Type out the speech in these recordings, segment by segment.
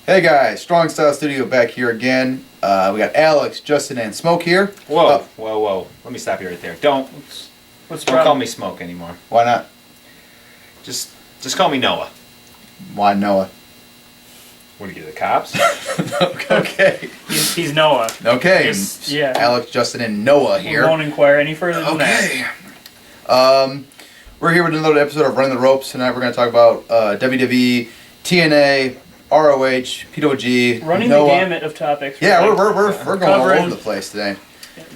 Hey guys, Strong Style Studio back here again. We got Alex, Justin, and Smoke here. Whoa. Let me stop you right there. Don't call me Smoke anymore. Why not? Just call me Noah. Why Noah? What are you, the cops? Okay. He's Noah. Okay. Yeah. Alex, Justin, and Noah here. We won't inquire any further than that. We're here with another episode of Running the Ropes. Tonight we're going to talk about WWE, TNA, ROH, PWG, Running Noah. the gamut of topics. Yeah, we're going all over the place today.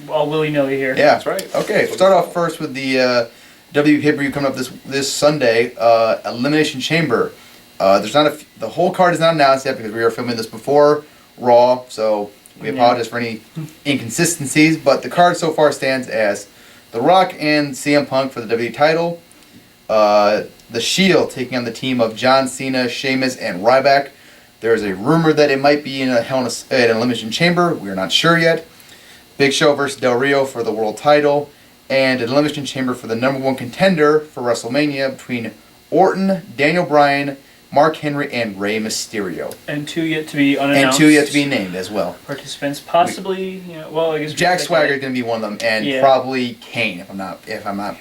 All willy-nilly here. Yeah, that's right. Okay, start off first with the WWE pay-per-view coming up this Sunday, Elimination Chamber. The whole card is not announced yet because we are filming this before Raw, so we apologize for any inconsistencies. But the card so far stands as The Rock and CM Punk for the WWE title, The Shield taking on the team of John Cena, Sheamus, and Ryback. There is a rumor that it might be in an Elimination Chamber. We are not sure yet. Big Show versus Del Rio for the world title, and an Elimination Chamber for the #1 contender for WrestleMania between Orton, Daniel Bryan, Mark Henry, and Rey Mysterio. And two yet to be unannounced. And two yet to be named as well. Participants, possibly. I guess Jack Swagger is going to be one of them, and probably Kane if I'm not.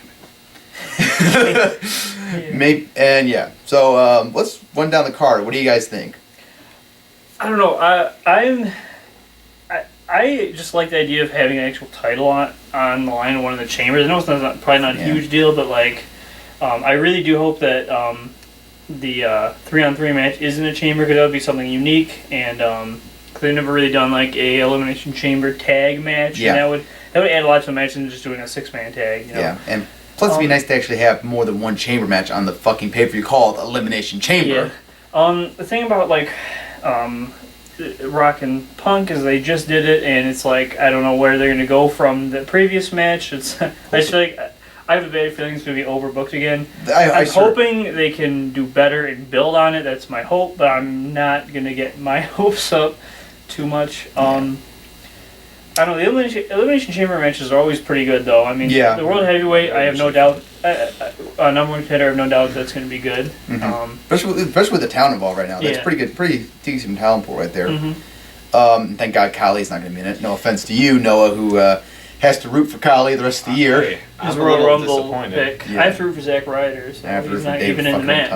Maybe So let's run down the card. What do you guys think? I don't know. I just like the idea of having an actual title on the line in one of the chambers. I know it's probably not a huge deal, but I really do hope that the 3-on-3 match is in a chamber, because that would be something unique, and cause they've never really done a Elimination Chamber tag match, and that would add a lot to the match than just doing a 6-man tag. Yeah, and plus it'd be nice to actually have more than one chamber match on the fucking pay-per-view called Elimination Chamber. Yeah. The thing about Rock and Punk is they just did it, and it's I don't know where they're going to go from the previous match. I just feel like I have a bad feeling it's going to be overbooked again. I'm hoping they can do better and build on it. That's my hope, but I'm not going to get my hopes up too much. I don't know, the Elimination Chamber matches are always pretty good, though. I mean, the World Heavyweight, I have no doubt, #1 contender, I have no doubt that's going to be good. Mm-hmm. Especially with the talent involved right now. That's pretty good, pretty decent talent pool right there. Mm-hmm. Thank God Kali's not going to be in it. No offense to you, Noah, who has to root for Kali the rest of the year. His Royal Rumble pick. I have to root for Zack Ryder, so he's not even in the match.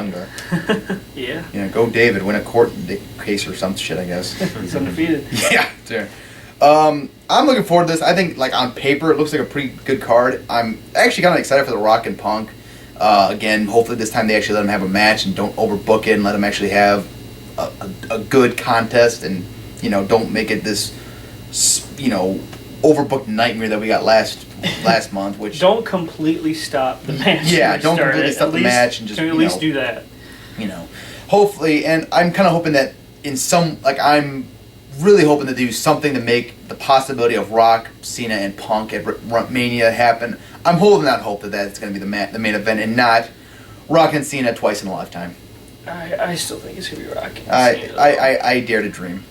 Yeah, go David, win a court case or some shit, I guess. He's undefeated. Yeah. I'm looking forward to this. I think, on paper, it looks like a pretty good card. I'm actually kind of excited for The Rock and Punk. Again, hopefully this time they actually let them have a match and don't overbook it, and let them actually have a good contest, and don't make it this overbooked nightmare that we got last month. Which don't completely stop the match. Yeah, don't completely stop the match and just at least do that. Hopefully, and I'm kind of hoping that I'm really hoping to do something to make the possibility of Rock, Cena, and Punk at Mania happen. I'm holding out hope that it's going to be the main event and not Rock and Cena twice in a lifetime. I still think it's going to be Rock and Cena. I dare to dream.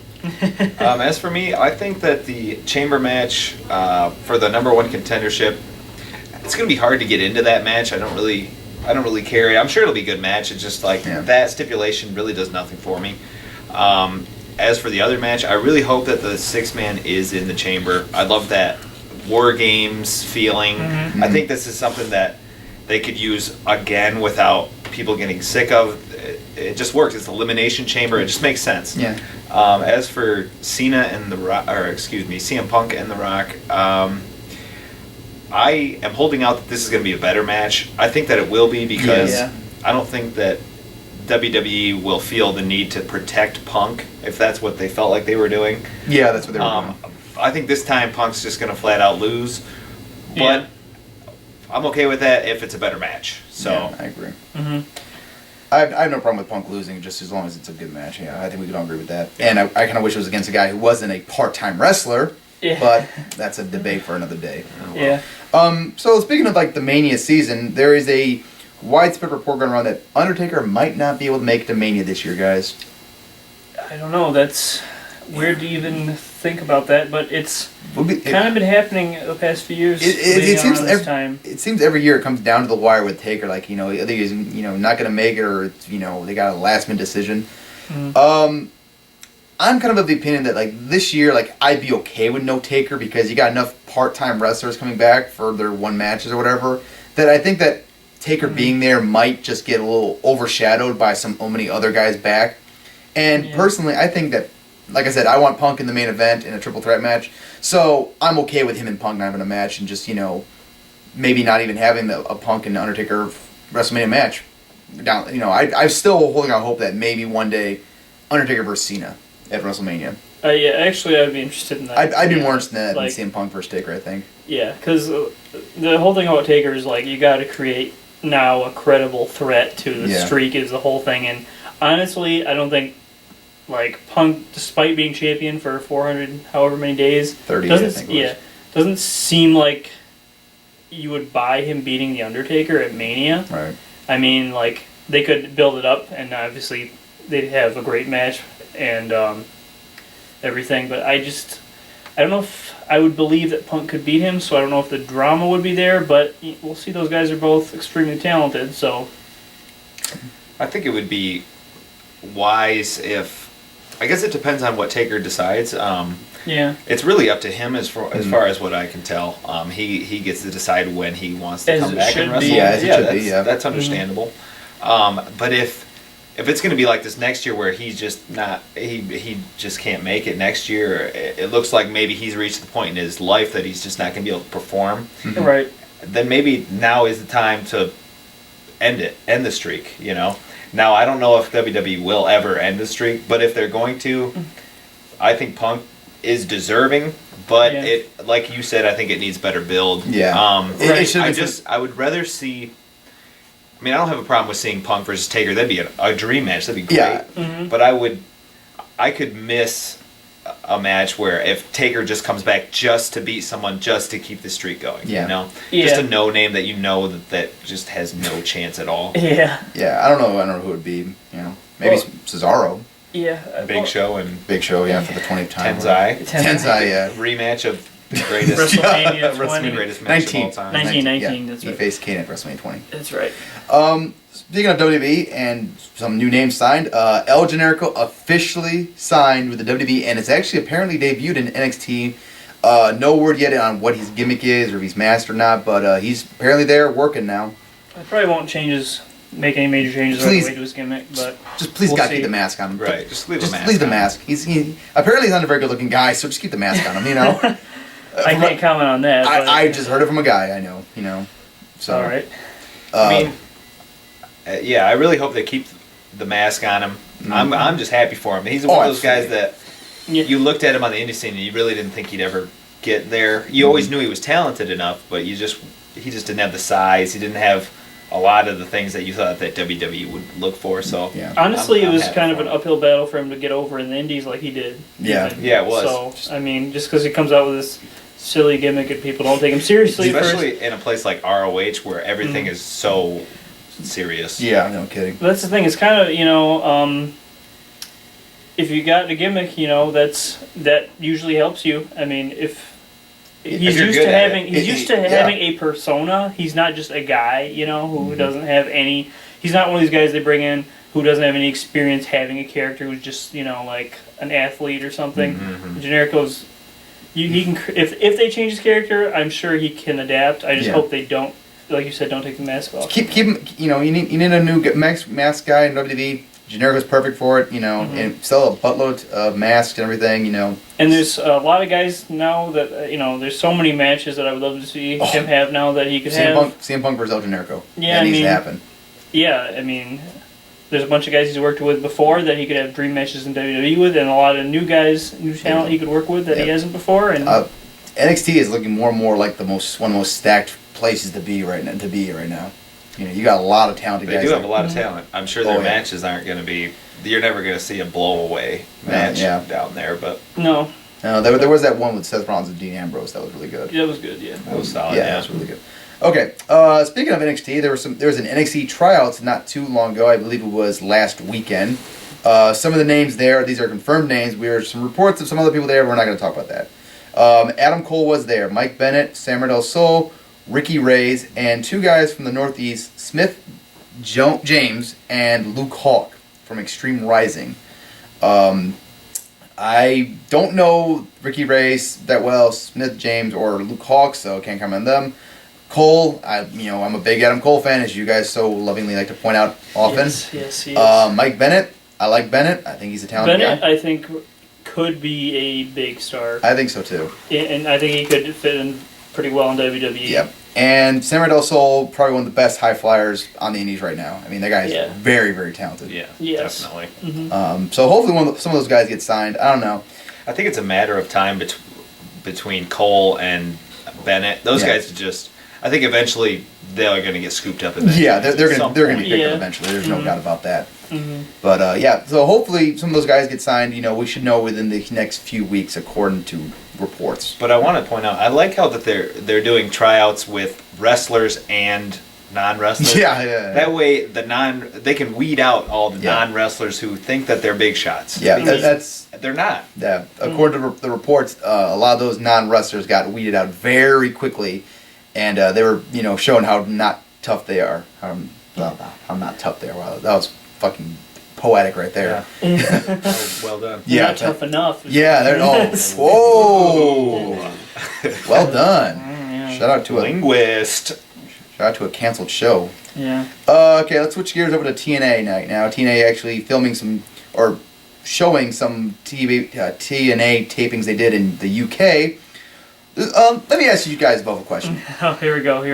As for me, I think that the chamber match for the #1 contendership, it's going to be hard to get into that match. I don't really care. I'm sure it'll be a good match. It's just that stipulation really does nothing for me. As for the other match, I really hope that the 6-man is in the chamber. I love that War Games feeling. Mm-hmm. I think this is something that they could use again without people getting sick of. It just works. It's Elimination Chamber. It just makes sense. Yeah. As for Cena and CM Punk and The Rock, I am holding out that this is going to be a better match. I think that it will be, because I don't think that WWE will feel the need to protect Punk if that's what they felt like they were doing. Yeah, that's what they were doing. I think this time Punk's just going to flat out lose, but I'm okay with that if it's a better match. So I agree. Mm-hmm. I have no problem with Punk losing, just as long as it's a good match. Yeah, I think we can all agree with that. And I kind of wish it was against a guy who wasn't a part-time wrestler. Yeah. But that's a debate for another day. Oh, well. Yeah. So speaking of the Mania season, there is a widespread report going around that Undertaker might not be able to make it to Mania this year, guys. I don't know. That's weird to even think about that, but it's kind of been happening the past few years. It seems every year it comes down to the wire with Taker. I think he's not going to make it, or they got a last minute decision. Mm-hmm. I'm kind of the opinion that like this year, like I'd be okay with no Taker because you got enough part-time wrestlers coming back for their one matches or whatever. That I think that Taker being there might just get a little overshadowed by so many other guys back. And personally, I think that, like I said, I want Punk in the main event in a triple threat match. So I'm okay with him and Punk not having a match and just, maybe not even having a Punk and Undertaker WrestleMania match. I'm still holding out hope that maybe one day Undertaker versus Cena at WrestleMania. Yeah, actually, I'd be interested in that. I'd be more interested in that than seeing Punk versus Taker, I think. Yeah, because the whole thing about Taker is, like, you got to create now a credible threat to the streak is the whole thing. And honestly, I don't think, like, Punk, despite being champion for 400 however many days, 30, I think it was. Doesn't seem like you would buy him beating The Undertaker at Mania. Right. I mean, like, they could build it up, and obviously they'd have a great match and everything, but I don't know if I would believe that Punk could beat him, so I don't know if the drama would be there, but we'll see. Those guys are both extremely talented, so... I think it would be wise if... I guess it depends on what Taker decides. Yeah. It's really up to him as far as what I can tell. He gets to decide when he wants to come back and wrestle. That's understandable. But if it's going to be like this next year where he's just not, he just can't make it next year, it looks like maybe he's reached the point in his life that he's just not going to be able to perform. Right. Then maybe now is the time to end the streak, Now, I don't know if WWE will ever end the streak, but if they're going to, I think Punk is deserving, but it, like you said, I think it needs better build. Yeah. I would rather see... I mean, I don't have a problem with seeing Punk versus Taker. That'd be a dream match. That'd be great. Yeah. But I could miss a match where if Taker just comes back just to beat someone, just to keep the streak going. Just a no name that that just has no chance at all. Yeah. Yeah. I don't know who it would be. Maybe Cesaro. Yeah. Big Show for the 20th time. Tenzai, yeah. Rematch of the greatest WrestleMania 20. greatest match of all time. 1919. That's He right. faced Kane at WrestleMania 20. That's right. Speaking of WWE and some new names signed, El Generico officially signed with the WWE, and it's actually apparently debuted in NXT. No word yet on what his gimmick is or if he's masked or not, but he's apparently there working now. I probably won't make any major changes right away to his gimmick, but just please gotta keep the mask on him. Right, just leave the mask. Leave the mask. Apparently he's not a very good looking guy, so just keep the mask on him. I can't comment on that. I just heard it from a guy I know. So all right. I mean, I really hope they keep the mask on him. I'm just happy for him. He's one of those guys that you looked at him on the indie scene and you really didn't think he'd ever get there. You always knew he was talented enough, but he just didn't have the size. He didn't have a lot of the things that you thought that WWE would look for. So honestly, it was kind of an uphill battle for him to get over in the indies like he did. Yeah, it was. So I mean, just because he comes out with this silly gimmick and people don't take him seriously, especially in a place like ROH where everything is so serious. Yeah, no kidding. That's the thing. It's kind of if you got a gimmick, that usually helps you. I mean, if he's used to having a persona, he's not just a guy, who doesn't have any. He's not one of these guys they bring in who doesn't have any experience having a character who's just like an athlete or something. Generico's. He can if they change his character, I'm sure he can adapt. I just hope they don't, like you said, don't take the mask off. Keep him. You need a new mask guy in WWE. Generico's perfect for it. And sell a buttload of masks and everything. And there's a lot of guys now that there's so many matches that I would love to see him have now that he could have. CM Punk versus El Generico. Yeah, that needs to happen. Yeah, I mean. There's a bunch of guys he's worked with before that he could have dream matches in WWE with, and a lot of new guys, new talent he could work with that he hasn't before. And NXT is looking more and more like one of the most stacked places to be right now. You got a lot of talented guys. They do have a lot of talent. I'm sure their matches aren't going to be. You're never going to see a blowaway match down there, but no. There was that one with Seth Rollins and Dean Ambrose that was really good. Yeah, it was good. Yeah, that was solid. Yeah, that was really good. Okay, speaking of NXT, there was an NXT tryouts not too long ago. I believe it was last weekend. Some of the names there, these are confirmed names. We heard some reports of some other people there. We're not going to talk about that. Adam Cole was there. Mike Bennett, Samuel Del Sol, Ricky Reyes, and two guys from the Northeast, Smith James and Luke Hawk from Extreme Rising. I don't know Ricky Race that well, Smith James or Luke Hawk, so can't comment on them. Cole, I'm a big Adam Cole fan, as you guys so lovingly like to point out often. Yes, he is. Mike Bennett, I like Bennett. I think he's a talented Bennett, guy. I think, could be a big star. I think so too. And I think he could fit in pretty well in WWE. Yep. And Samurai Del Sol, probably one of the best high flyers on the indies right now. I mean, that guy is very, very talented. Yeah, yes. definitely. Mm-hmm. So hopefully some of those guys get signed. I don't know. I think it's a matter of time between Cole and Bennett. Those guys are just. I think eventually they're going to get scooped up. Yeah, they're going to be picked up eventually. There's no doubt about that. Mm-hmm. But so hopefully some of those guys get signed. We should know within the next few weeks, according to reports. But I want to point out, I like how that they're doing tryouts with wrestlers and non-wrestlers. Yeah. That way, they can weed out all the non-wrestlers who think that they're big shots. Yeah, they're not. Yeah, according to the reports, a lot of those non-wrestlers got weeded out very quickly, and they were showing how not tough they are. How not tough they are. Wow, that was fucking poetic right there. Yeah. Well done. Yeah, not tough enough. Yeah, they're whoa. Well done. Yeah. Shout out to a linguist. Shout out to a canceled show. Yeah. Okay, let's switch gears over to TNA night now. TNA actually filming or showing some TNA tapings they did in the UK. Let me ask you guys both a question. Oh, here we go.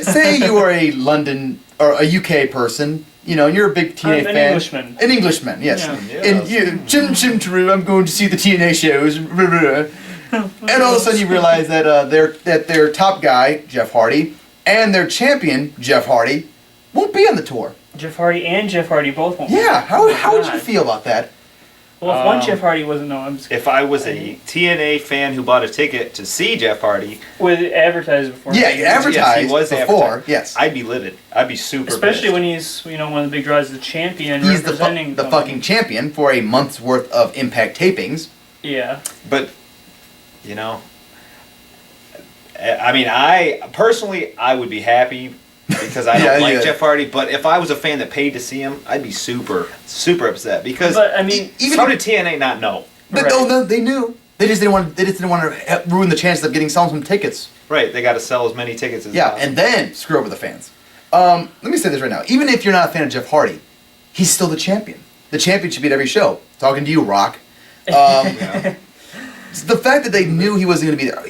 Say you are a London or a UK person, and you're a big TNA fan. Englishman. An Englishman, yes. Yeah. And Chim True, I'm going to see the TNA shows. And all of a sudden you realize that their top guy, Jeff Hardy, and their champion, Jeff Hardy, won't be on the tour. Jeff Hardy and Jeff Hardy both won't. Yeah, how would you feel about that? Well, if one Jeff Hardy wasn't, if I was a TNA fan who bought a ticket to see Jeff Hardy, with advertised before. Yeah, advertised he was before. Advertised. Yes, I'd be livid. I'd be super. Especially pissed. when he's one of the big draws as the champion. He's the representing fucking champion for a month's worth of Impact tapings. Yeah, but I mean, I personally would be happy. Because I don't like Jeff Hardy, but if I was a fan that paid to see him, I'd be super, super upset. Because how did TNA not know? But no, they knew. They just didn't want to ruin the chances of selling some tickets. Right, they got to sell as many tickets as possible. And then screw over the fans. Let me say this right now. Even if you're not a fan of Jeff Hardy, he's still the champion. The champion should be at every show. Talking to you, Rock. The fact that they knew he wasn't going to be there,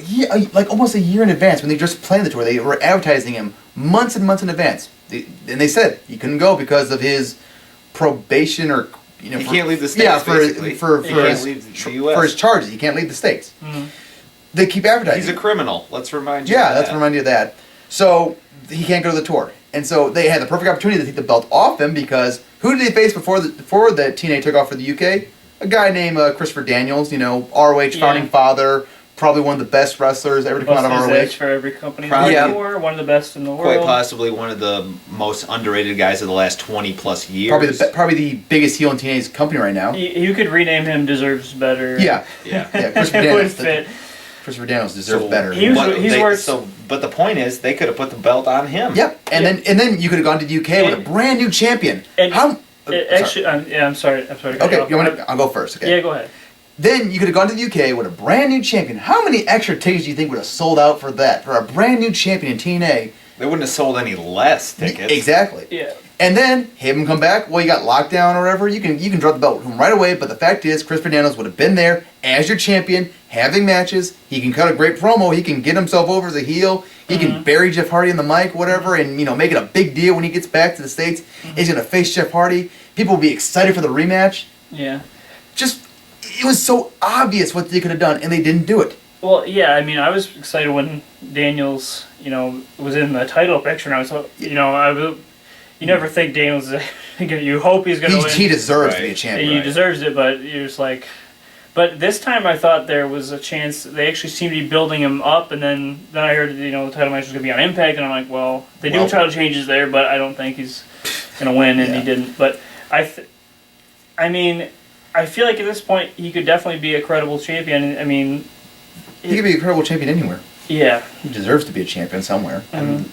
like almost a year in advance when they just planned the tour, they were advertising him months and months in advance. And they said he couldn't go because of his probation or he can't leave the States. Yeah, for his charges, he can't leave the States. Mm-hmm. They keep advertising. He's a criminal. Let's remind you. Yeah, let's remind you of that. So he can't go to the tour, and so they had the perfect opportunity to take the belt off him because who did they face before the TNA took off for the UK? A guy named Christopher Daniels, ROH founding father, probably one of the best wrestlers ever to come out of ROH. For every company before, one of the best in the world. Quite possibly one of the most underrated guys of the last 20 plus years. Probably the biggest heel in TNA's company right now. You could rename him Deserves Better. Yeah. Christopher Daniels. Would fit. Christopher Daniels deserves better. But the point is, they could have put the belt on him. Yep, and then you could have gone to the UK with a brand new champion. I'm sorry. Okay, I'll go first. Okay. Yeah, go ahead. Then you could have gone to the UK with a brand new champion. How many extra tickets do you think would have sold out for that? For a brand new champion in TNA? They wouldn't have sold any less tickets. Exactly. Yeah. And then have him come back. Well, you got lockdown or whatever. You can drop the belt from right away. But the fact is, Christopher Daniels would have been there as your champion, having matches. He can cut a great promo. He can get himself over as a heel. He can bury Jeff Hardy in the mic, whatever, and make it a big deal when he gets back to the States. He's gonna face Jeff Hardy. People will be excited for the rematch. Yeah. It was so obvious what they could have done, and they didn't do it. Well, yeah, I mean, I was excited when Daniels, was in the title picture, and I was, you never think Daniels is, you hope he's going to win. He deserves to be a champion. He deserves it, but you're just like, but this time I thought there was a chance, they actually seemed to be building him up, and then I heard, the title match was going to be on Impact, and I'm like, well, they do title changes there, but I don't think he's going to win, and he didn't. But I feel like at this point, he could definitely be a credible champion. I mean... He could be a credible champion anywhere. Yeah. He deserves to be a champion somewhere. Mm-hmm.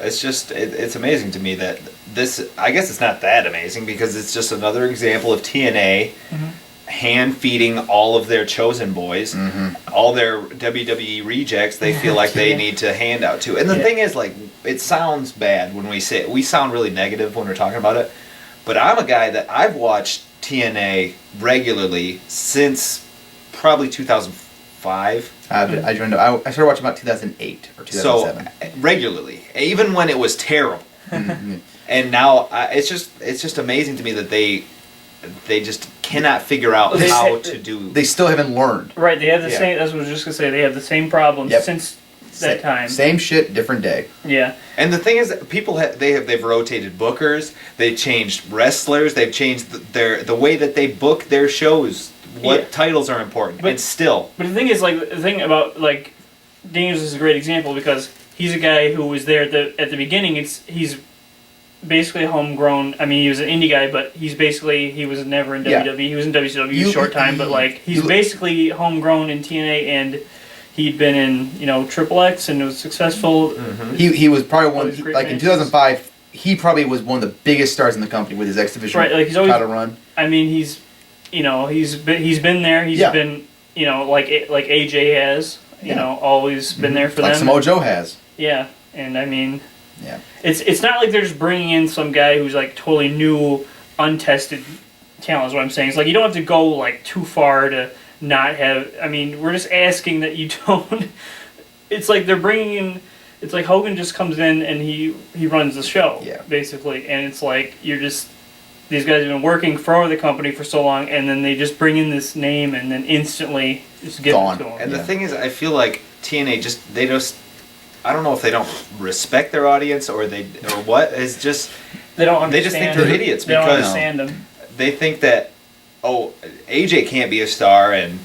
It's just, it's amazing to me that this, I guess it's not that amazing because it's just another example of TNA hand feeding all of their chosen boys, all their WWE rejects. They feel like they need to hand out to. And the thing is, like, it sounds bad when we say it. We sound really negative when we're talking about it. But I'm a guy that I've watched TNA regularly since probably 2005. I started watching about 2008 or 2007. So regularly, even when it was terrible. And now it's just amazing to me that they just cannot figure out how to do. They still haven't learned. Right, they have the same. That's what I was just gonna say. They have the same problems since that time. Same shit, different day. Yeah. And the thing is, that people they've rotated bookers. They've changed wrestlers. They've changed the way that they book their shows. What titles are important, but still. But the thing is, like, the thing about, like, Daniels is a great example because he's a guy who was there at the beginning. He's basically homegrown. I mean, he was an indie guy, but he was never in WWE. He was in WCW a short time, but, like, he's basically homegrown in TNA, and he'd been in, Triple X and was successful. He was probably one, like, in 2005, he probably was one of the biggest stars in the company with his X Division title run. I mean, he's been there. He's been, like AJ has, always been there for them. Like Samoa Joe has. Yeah, and I mean, it's not like they're just bringing in some guy who's like totally new, untested talent. Is what I'm saying. It's like you don't have to go like too far to not have. I mean, we're just asking that you don't. It's like they're bringing in. It's like Hogan just comes in and he runs the show, basically, and it's like you're just. These guys have been working for the company for so long, and then they just bring in this name and then instantly just give it to them. And the thing is, I feel like TNA I don't know if they don't respect their audience or what. It's just they don't understand. They just think they're idiots they don't because understand them. They think that AJ can't be a star and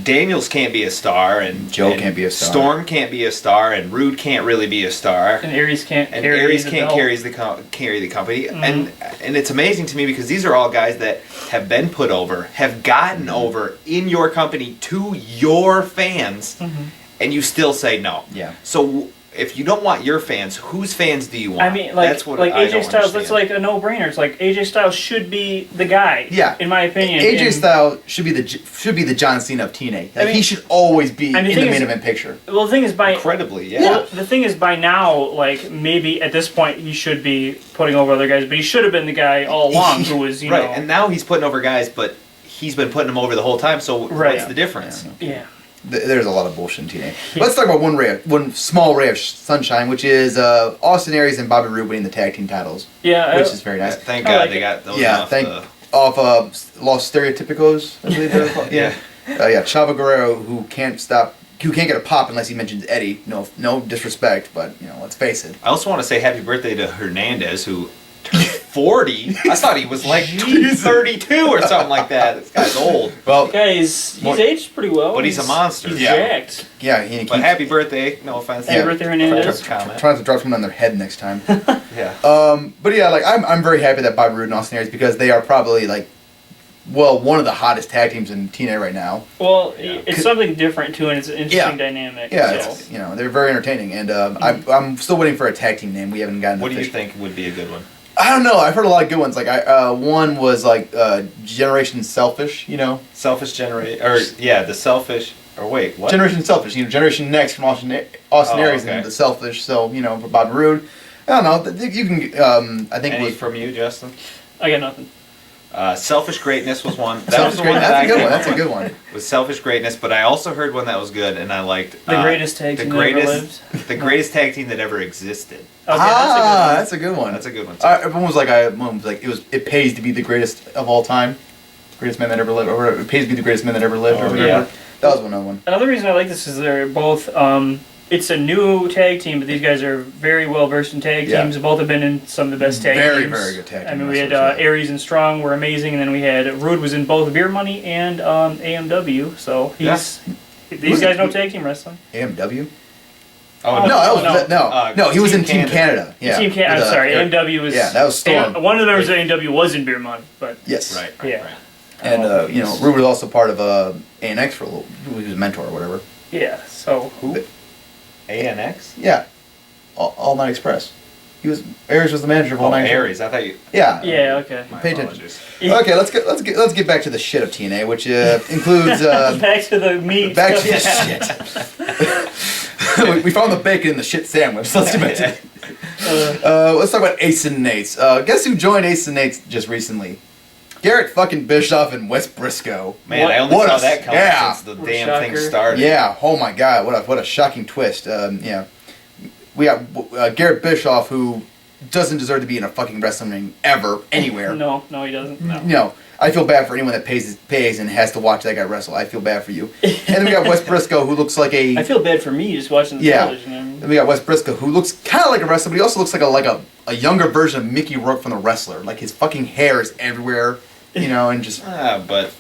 Daniels can't be a star and Joe can't be a star. Storm can't be a star and Rude can't really be a star. And Aries can't carry the company. And it's amazing to me because these are all guys that have been put over, have gotten over in your company to your fans, and you still say no. Yeah. So if you don't want your fans, whose fans do you want? I mean, like AJ Styles, that's like a no-brainer. It's like AJ Styles should be the guy. Yeah. In my opinion, AJ Styles should be the John Cena of TNA. Like, he should always be in the main event picture. Well, the thing is, incredibly, Well, the thing is, by now, like maybe at this point, he should be putting over other guys, but he should have been the guy all along who was, right. And now he's putting over guys, but he's been putting them over the whole time. So what's the difference? Yeah. There's a lot of bullshit in TNA. Let's talk about one small ray of sunshine, which is Austin Aries and Bobby Roode winning the tag team titles. Yeah, which is very nice. Thank God they got those. Yeah, off Los Stereotypicos, I believe they're called. Yeah. Chavo Guerrero, who can't get a pop unless he mentions Eddie. No disrespect, but let's face it. I also want to say happy birthday to Hernandez, who turned 40. I thought he was like 32 or something like that. This guy's old. Well, he's aged pretty well. But he's a monster. He's jacked. Yeah, but happy birthday. No offense. Happy birthday, Hernandez. Trying to drop someone on their head next time. Yeah. But yeah, like I'm very happy that Bobby Roode and Austin Aries, because they are probably one of the hottest tag teams in TNA right now. Well, it's something different too, and it's an interesting dynamic. Yeah, so. They're very entertaining, and I'm still waiting for a tag team name. We haven't gotten. What do you think would be a good one? I don't know. I've heard a lot of good ones. Like one was like Generation Selfish. Selfish Generation, or the Selfish. Or wait, what? Generation Selfish. Generation Next from Austin Aries and the Selfish. So for Bobby Roode, I don't know. You can. I think. Any from you, Justin? I got nothing. Selfish Greatness was one. That's a good one. Was Selfish Greatness, but I also heard one that was good, and I liked the greatest tag team that ever lived. The greatest tag team that ever existed. Okay, that's a good one. That's a good one. Everyone was like, it pays to be the greatest of all time, greatest man that ever lived, or it pays to be the greatest man that ever lived, or whatever. Yeah. That was another one. Another reason I like this is they're both. It's a new tag team, but these guys are very well versed in tag teams. Both have been in some of the best tag teams. Very, very good tag teams. I mean, we had Aries and Strong were amazing, and then we had Rude was in both Beer Money and AMW. So these guys know tag team wrestling. AMW. Oh no, he was in Team Canada. Yeah. Team Canada. I'm sorry, AMW was. Yeah, that was Storm. One of the members of AMW was in Beer Money, but yes, right. And Rude was also part of ANX for a little. He was a mentor or whatever. Yeah. So who? ANX? Yeah. All Night Express. Aries was the manager of all night. Aries. I thought you. Yeah. Yeah. Okay. My Pay attention. apologies. Okay, let's get back to the shit of TNA, which includes back to the meat. back to the shit. we found the bacon in the shit sandwich. So let's get back to it. Let's talk about Ace and Nate's. Guess who joined Ace and Nate's just recently? Garrett fucking Bischoff and Wes Briscoe. Man, I only saw that coming since the damn thing started. Yeah. Oh my God, what a shocking twist. Yeah. We got Garrett Bischoff, who doesn't deserve to be in a fucking wrestling ring ever, anywhere. No, he doesn't. No. No, I feel bad for anyone that pays and has to watch that guy wrestle. I feel bad for you. And then we got Wes Briscoe, who looks like a... I feel bad for me just watching the television. Then we got Wes Briscoe, who looks kind of like a wrestler, but he also looks like a younger version of Mickey Rourke from The Wrestler. Like, his fucking hair is everywhere, and just... But,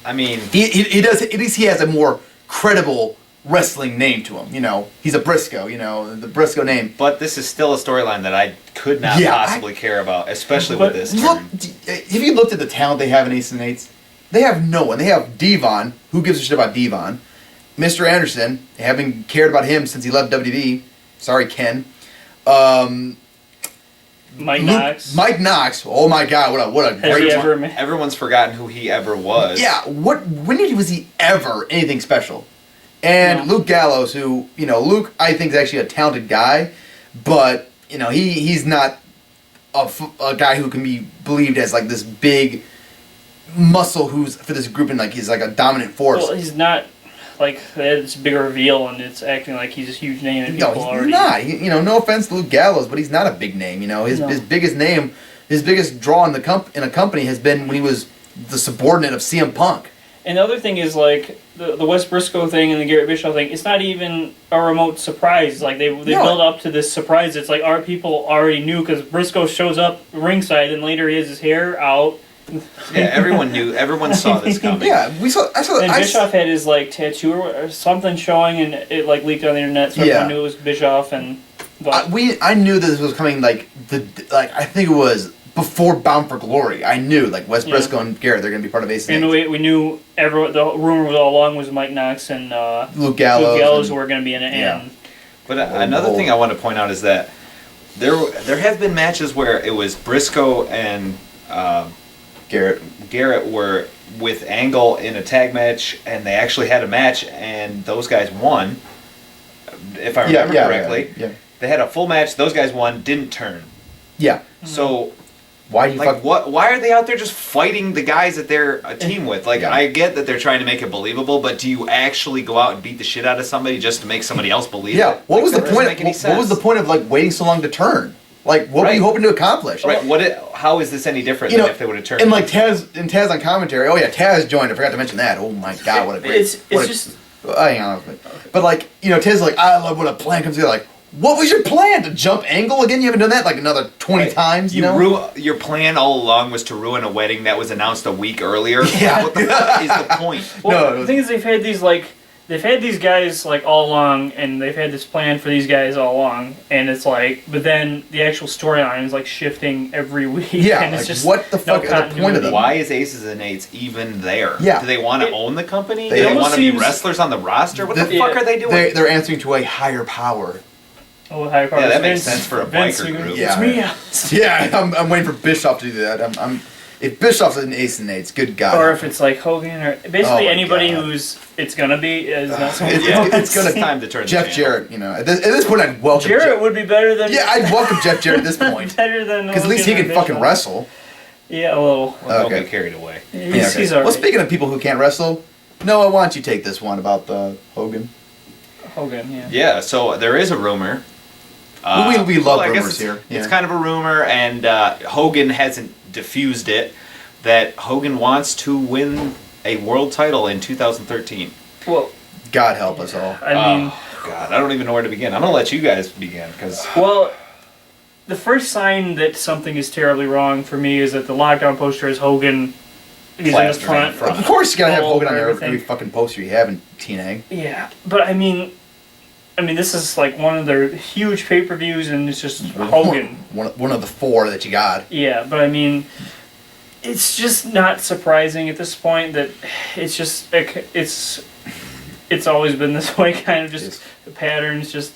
I mean... He does... At least he has a more credible wrestling name to him, He's a Briscoe, the Briscoe name. But this is still a storyline that I could not possibly care about, especially with this turn. Have you looked at the talent they have in Ace and Eights? They have no one. They have Devon. Who gives a shit about Devon? Mr. Anderson. They haven't cared about him since he left WWE. Sorry, Ken. Mike Knox. Mike Knox. Oh my God! What a great. Everyone's forgotten who he ever was. Yeah. When was he ever anything special? And Luke Gallows, who, Luke, I think is actually a talented guy, but, he's not a guy who can be believed as, like, this big muscle who's, for this group, and, like, he's, like, a dominant force. Well, he's not, like, it's a big reveal, and it's acting like he's a huge name, and people already... No, he's not. No offense to Luke Gallows, but he's not a big name, His biggest name, his biggest draw in a company has been when he was the subordinate of CM Punk. And the other thing is, like, the Wes Briscoe thing and the Garrett Bischoff thing, it's not even a remote surprise. Like, they build up to this surprise. It's like our people already knew, because Briscoe shows up ringside and later he has his hair out. Yeah, everyone knew. Everyone saw this coming. Yeah, I saw and Bischoff had his, like, tattoo or something showing, and it, like, leaked on the internet, so everyone knew it was Bischoff. And I knew this was coming, like, I think it was before Bound for Glory. I knew, like, Wes Briscoe and Garrett, they're going to be part of Ace and we knew the rumor was all along was Mike Knox and Luke Gallows were going to be in it. Yeah. But another thing I want to point out is that there have been matches where it was Briscoe and Garrett were with Angle in a tag match, and they actually had a match, and those guys won, if I remember correctly. Yeah. They had a full match, those guys won, didn't turn. Yeah. So... Why do you why are they out there just fighting the guys that they're a team with? Like, I get that they're trying to make it believable, but do you actually go out and beat the shit out of somebody just to make somebody else believe it? Yeah. What was the point of like waiting so long to turn? Like, what were you hoping to accomplish? Right. How is this any different than if they would have turned? And like Taz on commentary. Oh yeah, Taz joined. I forgot to mention that. Oh my God, what a great. Hang on. But like, Taz is like, I love when a plan comes together. Like, what was your plan? To jump Angle again? You haven't done that like another 20 times, Your plan all along was to ruin a wedding that was announced a week earlier. Yeah. What the fuck is the point? Well, the thing is, they've had these guys like all along, and they've had this plan for these guys all along, and it's like, but then the actual storyline is like shifting every week. Yeah, and it's just what the fuck is the point of them? Why is Aces and Eights even there? Yeah. Do they want to own the company? Do they want to be wrestlers on the roster? What the fuck are they doing? They're answering to a higher power. Oh, higher power. Yeah, that makes sense for a biker group. Yeah, it's me. I'm waiting for Bischoff to do that. If Bischoff's an Ace and Eights, good God. Or if it's like Hogan, or basically anybody who's it's gonna be is not so. It's gonna time to turn. Jeff Jarrett, at this point, I'd welcome. Jarrett would be better than. Yeah, I'd welcome Jeff Jarrett at this point. Better than. Because at least he can fucking wrestle. Yeah, a little. Well, don't get carried away. He's alright. Well, speaking of people who can't wrestle, Noah, why don't you take this one about the Hogan? Hogan, yeah. Yeah, so there is a rumor. We love rumors here. It's kind of a rumor, and Hogan hasn't diffused it, that Hogan wants to win a world title in 2013. Well, God help us all. I mean... God, I don't even know where to begin. I'm going to let you guys begin, because... Well, the first sign that something is terribly wrong for me is that the lockdown poster is Hogan. He's in the front. Of course you gotta have Hogan on every fucking poster you have in TNA. Yeah, but I mean, this is like one of their huge pay-per-views, and it's just Hogan. One of the 4 that you got. Yeah, but I mean, it's just not surprising at this point that it's just it's always been this way, kind of just the patterns. Just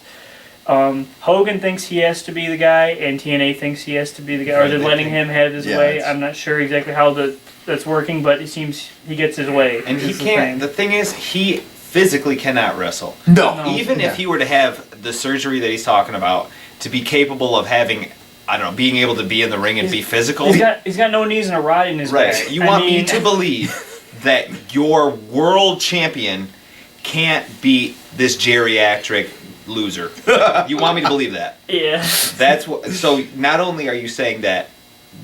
Hogan thinks he has to be the guy, and TNA thinks he has to be the guy, or they're letting him have his way. I'm not sure exactly how that's working, but it seems he gets his way. And he can't. The thing is, he physically cannot wrestle. No. Even if he were to have the surgery that he's talking about, to be capable of having, I don't know, being able to be in the ring and be physical. He's got no knees and a rod in his back. You want me to believe that your world champion can't beat this geriatric loser? You want me to believe that? Yeah. That's what. So not only are you saying that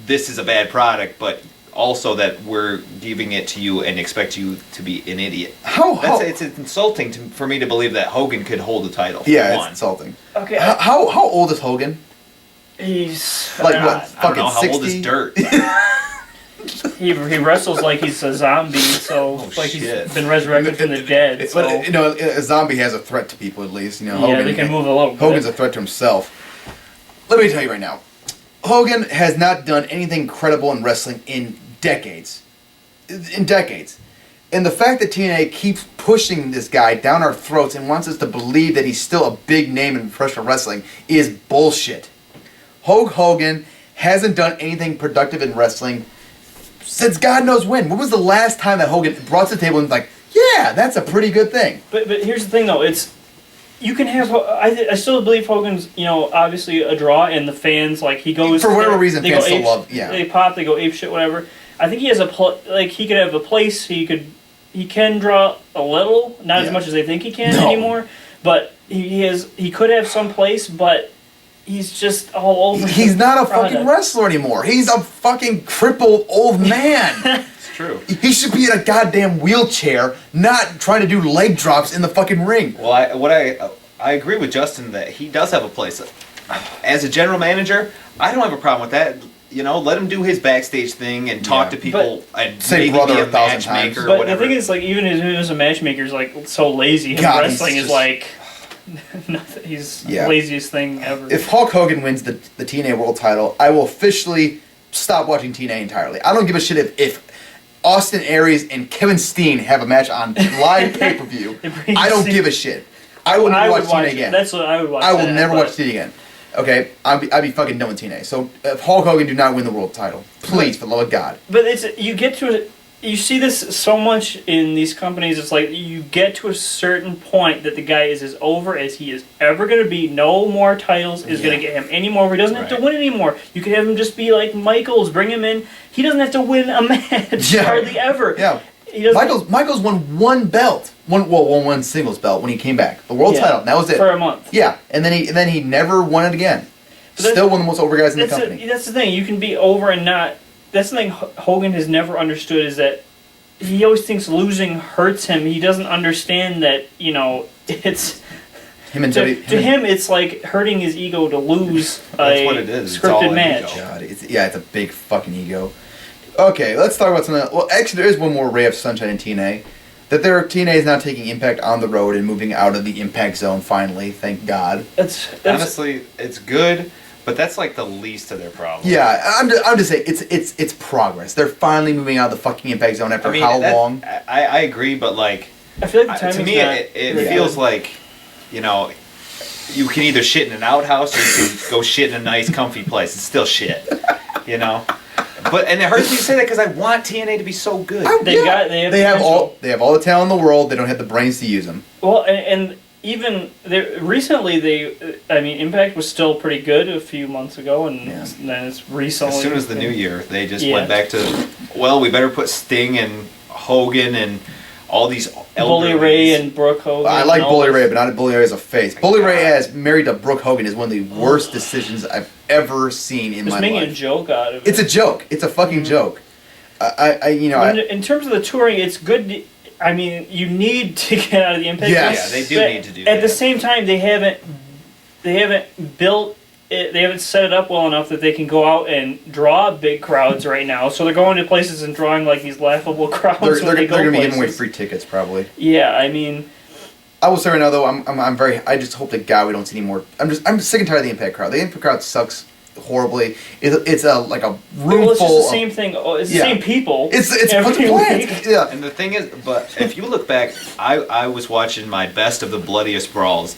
this is a bad product, but also that we're giving it to you and expect you to be an idiot. It's insulting for me to believe that Hogan could hold the title. Yeah, it's insulting. Okay. How old is Hogan? He's like what? Fucking how 60? old is dirt? He wrestles like he's a zombie, so he's been resurrected from the dead. So. But a zombie has a threat to people at least. Hogan, they can move a little bit. Hogan's a threat to himself. Let me tell you right now, Hogan has not done anything credible in wrestling in decades. And the fact that TNA keeps pushing this guy down our throats and wants us to believe that he's still a big name in professional wrestling is bullshit. Hulk Hogan hasn't done anything productive in wrestling since God knows when. When was the last time that Hogan brought to the table and was like, yeah, that's a pretty good thing? But here's the thing, though. You can have. I still believe Hogan's, obviously a draw, and the fans, he goes for whatever reason, fans still love. Yeah, they pop, they go ape shit, whatever. I think he has he could have a place. He can draw a little, not as much as they think he can anymore. But he could have some place, but he's just all over. He's not a fucking wrestler anymore. He's a fucking crippled old man. It's true. He should be in a goddamn wheelchair, not trying to do leg drops in the fucking ring. Well, I agree with Justin that he does have a place. As a general manager, I don't have a problem with that. Let him do his backstage thing and talk to people and say maybe brother be a 1,000 times. matchmaker or but whatever. the thing is, even as a matchmaker, he's so lazy. Wrestling is nothing. He's the laziest thing ever. If Hulk Hogan wins the TNA World Title, I will officially stop watching TNA entirely. I don't give a shit if Austin Aries and Kevin Steen have a match on live pay-per-view. I don't give a shit. I will never watch TNA again. That's what I would watch. I will never watch TNA again. Okay, I'd be fucking done with TNA. So if Hulk Hogan do not win the world title, please, for the love of God. But you see this so much in these companies. It's like you get to a certain point that the guy is as over as he is ever going to be. No more titles is going to get him anymore. He doesn't have to win anymore. You can have him just be like Michaels. Bring him in. He doesn't have to win a match hardly ever. Yeah. Michaels won one belt, one singles belt when he came back, the world title. And that was it for a month. Yeah, and then he never won it again. Still one of the most over guys in the company. That's the thing. You can be over and not. That's the thing Hogan has never understood is that he always thinks losing hurts him. He doesn't understand that it's. Him and to him, it's like hurting his ego to lose That's what it is. Scripted match. God, it's a big fucking ego. Okay, let's talk about something. Well, actually, there is one more ray of sunshine in TNA. That TNA is now taking Impact on the road and moving out of the Impact zone. Finally, thank God. Honestly, it's good, but that's like the least of their problems. Yeah, I'm just saying it's progress. They're finally moving out of the fucking Impact zone after how long? I agree, but I feel like the timing's to me it feels like you can either shit in an outhouse or you can go shit in a nice, comfy place. It's still shit, But it hurts me to say that because I want TNA to be so good. They have all the talent in the world. They don't have the brains to use them. Well, and even recently, Impact was still pretty good a few months ago, and then it's recently. As soon as the new year, they just went back to, we better put Sting and Hogan and all these Bully Ray and Brooke Hogan. I like Bully Ray, but not Bully Ray as a face. Bully Ray as married to Brooke Hogan is one of the worst decisions I've ever seen in my life. Just making a joke out of it. It's a joke. It's a fucking joke. In terms of the touring, it's good. You need to get out of the Impact. Yes. Yeah, they do need to do that. At the same time, they haven't built it. They haven't set it up well enough that they can go out and draw big crowds right now. So they're going to places and drawing these laughable crowds. They're going to be giving away free tickets probably. Yeah, I will say right now though, I just hope to God we don't see any more. I'm sick and tired of the Impact crowd. The Impact crowd sucks horribly. It's a room full. It's just the same thing. It's the same people. It's every week. Yeah. And the thing is, but if you look back, I was watching my Best of the Bloodiest Brawls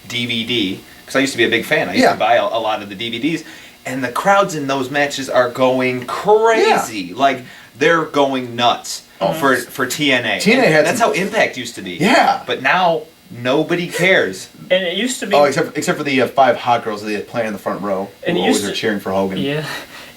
DVD because I used to be a big fan. I used to buy a lot of the DVDs, and the crowds in those matches are going crazy. Like, they're going nuts for TNA. That's how Impact used to be. Yeah. But now, nobody cares. And it used to be... Oh, except for the 5 hot girls that they play in the front row. And who always are cheering for Hogan. Yeah.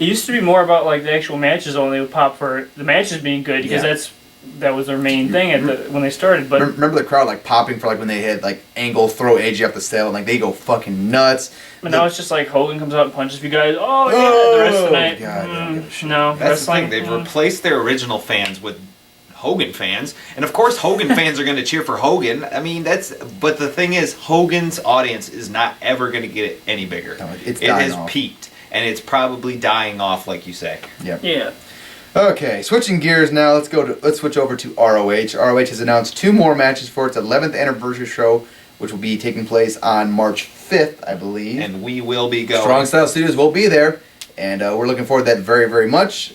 It used to be more about, like, the actual matches only. They would pop for the matches being good, because that was their main thing when they started. But remember the crowd, like, popping for, like, when they had, like, Angle throw AJ off the cell, and, like, they go fucking nuts. But now it's just like Hogan comes out and punches you guys. Oh, yeah, the rest of the night. God, no, that's the thing. They've replaced their original fans with Hogan fans, and of course Hogan fans are going to cheer for Hogan. I mean, but the thing is, Hogan's audience is not ever going to get any bigger. No, it has peaked, and it's probably dying off, like you say. Yep. Yeah. Okay, switching gears now. Let's switch over to ROH. ROH has announced 2 more matches for its 11th anniversary show, which will be taking place on March 5th, I believe. And we will be going. Strong Style Studios will be there, and we're looking forward to that very, very much.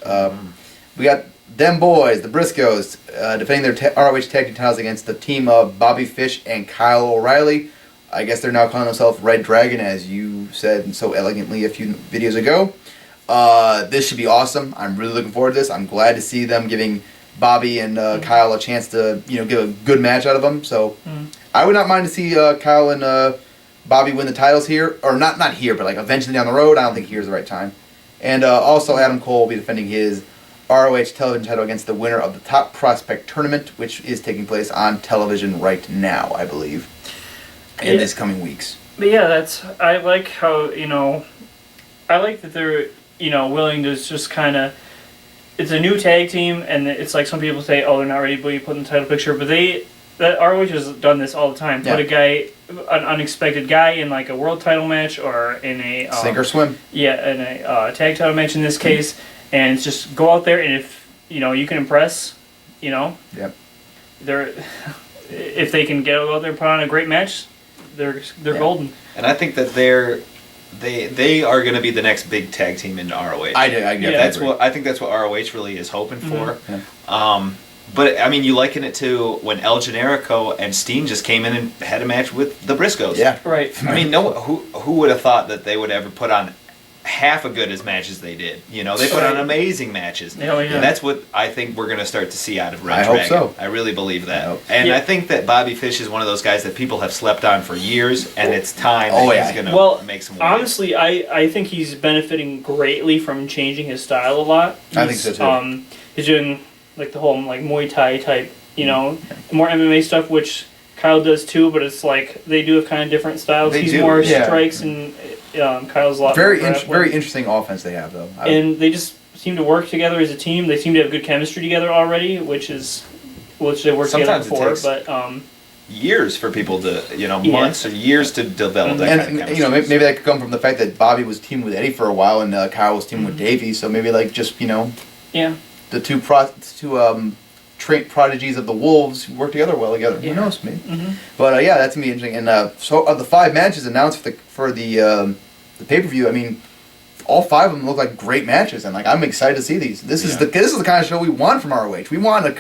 We got them boys, the Briscoes, defending their ROH tag team titles against the team of Bobby Fish and Kyle O'Reilly. I guess they're now calling themselves Red Dragon, as you said so elegantly a few videos ago. This should be awesome. I'm really looking forward to this. I'm glad to see them giving Bobby and Kyle a chance to give a good match out of them. So I would not mind to see Kyle and Bobby win the titles here, or not here, but like eventually down the road. I don't think here's the right time. And also Adam Cole will be defending his ROH television title against the winner of the Top Prospect Tournament, which is taking place on television right now, I believe, in these coming weeks. But yeah, I like how, I like that they're, willing to just kind of, it's a new tag team, and it's like some people say, oh, they're not ready to be put in the title picture, but that ROH has done this all the time. Put an unexpected guy in like a world title match, or in a... sink or swim. Yeah, in a tag title match in this case, and just go out there, and if, you can impress, Yep. if they can go out there and put on a great match, they're golden. And I think that they are going to be the next big tag team in ROH. I think that's what ROH really is hoping for. Yeah. But I mean, you liken it to when El Generico and Steen just came in and had a match with the Briscoes. Yeah, right. I mean, who would have thought that they would ever put on half as good as matches they did? They put on amazing matches. Yeah. And that's what I think we're going to start to see out of Red Dragon. I hope so. I really believe that. I think that Bobby Fish is one of those guys that people have slept on for years, and it's time that he's going to make some waves. Honestly, I think he's benefiting greatly from changing his style a lot. I think so too. He's doing like the whole like Muay Thai type, more MMA stuff, which Kyle does too, but it's like they do have kind of different styles. He's more strikes, and Kyle's a lot very interesting offense they have though. And they just seem to work together as a team. They seem to have good chemistry together already, which they worked together before. But years for people to months or years to develop that kind of chemistry. Maybe that could come from the fact that Bobby was teamed with Eddie for a while, and Kyle was teamed with Davey. So maybe like just the two prodigies of the Wolves who work together well together. Yeah. Who knows, maybe. But that's gonna be interesting. And so of the 5 matches announced for the pay-per-view, I mean, all 5 of them look like great matches, and like I'm excited to see these. This is the kind of show we want from ROH. We want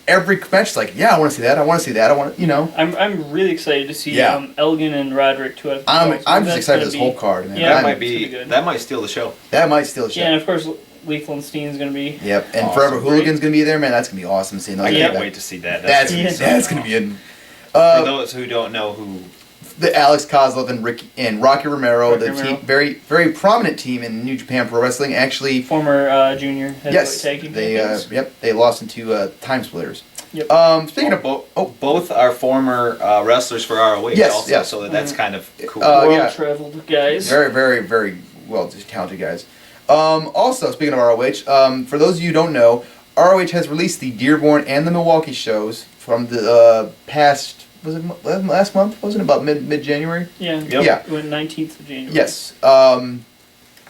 every match is like, I want to see that. I want to see that. I want I'm really excited to see Elgin and Roderick 2 out of 5. I'm just excited for this whole card. Man. Yeah, that might steal the show. That might steal the show. Yeah, and of course Lethal and Steen's going to be... Yep, and awesome. Forever Hooligan's going to be there, man. That's going to be awesome seeing those. I can't wait to see that. That's going to be in. For those who don't know who... The Alex Kozlov and Rocky Romero, team, very, very prominent team in New Japan Pro Wrestling. Actually... Former junior heavyweight tag team champions. They lost into Time Splitters. Yep. Speaking of... Both are former wrestlers for ROH also, so that's kind of cool. Well-traveled guys. Very, very, very talented guys. Also, speaking of ROH, for those of you who don't know, ROH has released the Dearborn and the Milwaukee shows from the past, was it last month? Wasn't it about mid-January? Yeah. Yep. Yeah. 19th of January. Yes.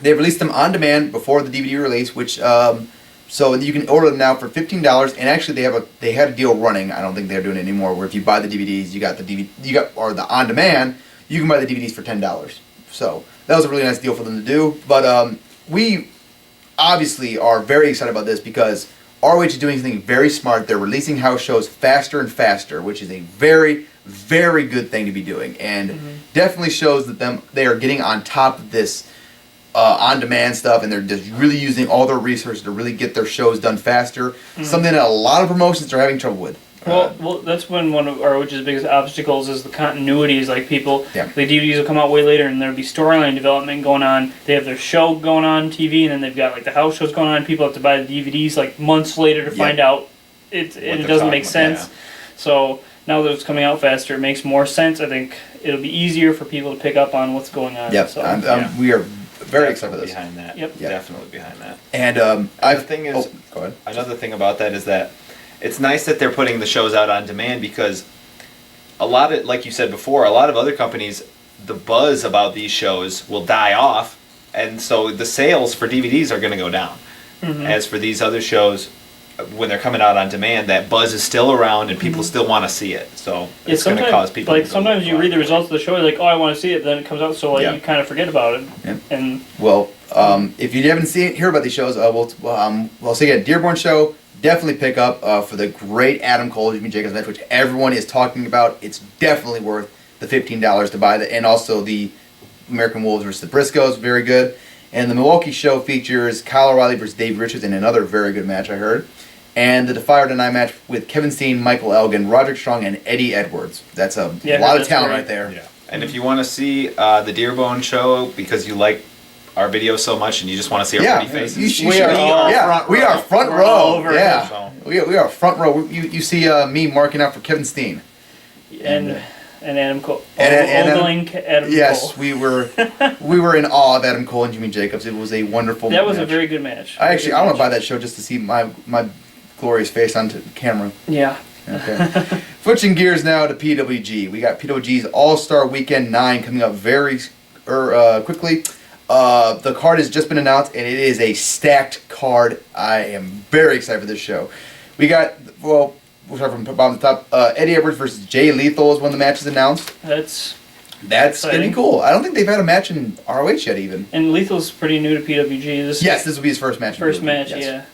They released them on demand before the DVD release, which, so you can order them now for $15, and actually they had a deal running. I don't think they're doing it anymore, where if you buy the DVDs, or the on demand, you can buy the DVDs for $10. So that was a really nice deal for them to do, but, we obviously are very excited about this because ROH is doing something very smart. They're releasing house shows faster and faster, which is a very, very good thing to be doing, and definitely shows that they are getting on top of this on-demand stuff, and they're just really using all their resources to really get their shows done faster. Something that a lot of promotions are having trouble with. Well, that's when one of ROH's biggest obstacles is the continuity. Is like people, Yeah. the DVDs will come out way later, and there'll be storyline development going on. They have their show going on TV, and then they've got like the house shows going on. People have to buy the DVDs like months later to find out it doesn't make sense. Yeah. So now that it's coming out faster, it makes more sense. I think it'll be easier for people to pick up on what's going on. Yep, So, we are very excited for this. Behind that. Yep. Yeah. Definitely behind that. And the thing is, go ahead. another thing about that is that it's nice that they're putting the shows out on demand, because a lot of, like you said before, a lot of other companies, the buzz about these shows will die off, and so the sales for DVDs are going to go down. As for these other shows, when they're coming out on demand, that buzz is still around and people still want to see it. So it's going to cause people. Like to sometimes you read the results of the show, you're like, oh, I want to see it. Then it comes out, so like you kind of forget about it. Yep. And Well, if you haven't heard about these shows, we'll say again, Dearborn Show, definitely pick up for the great Adam Cole, Jimmy Jacobs match, which everyone is talking about. It's definitely worth the $15 to buy that, and also the American Wolves versus the Briscoes, very good. And the Milwaukee Show features Kyle O'Reilly versus Dave Richards in another very good match, I heard. And the Defy or Deny match with Kevin Steen, Michael Elgin, Roderick Strong, and Eddie Edwards. That's a lot of talent right there. Yeah. And if you want to see the Dearborn Show because you like our videos so much and you just want to see our pretty faces, we are front row. Yeah, we are front row. You see me marking out for Kevin Steen. And Adam Cole. Adam Cole. we were in awe of Adam Cole and Jimmy Jacobs. It was a wonderful That was match. a very good match. I want to buy that show just to see my glorious face on camera. Yeah. Okay. Switching gears now to PWG. We got PWG's All Star Weekend 9 coming up very quickly. The card has just been announced, and it is a stacked card. I am very excited for this show. We got, we'll start from bottom to top. Eddie Edwards versus Jay Lethal is one of the matches announced. That's going to be cool. I don't think they've had a match in ROH yet, even. And Lethal's pretty new to PWG. This will be his first match. First match, yes. yeah.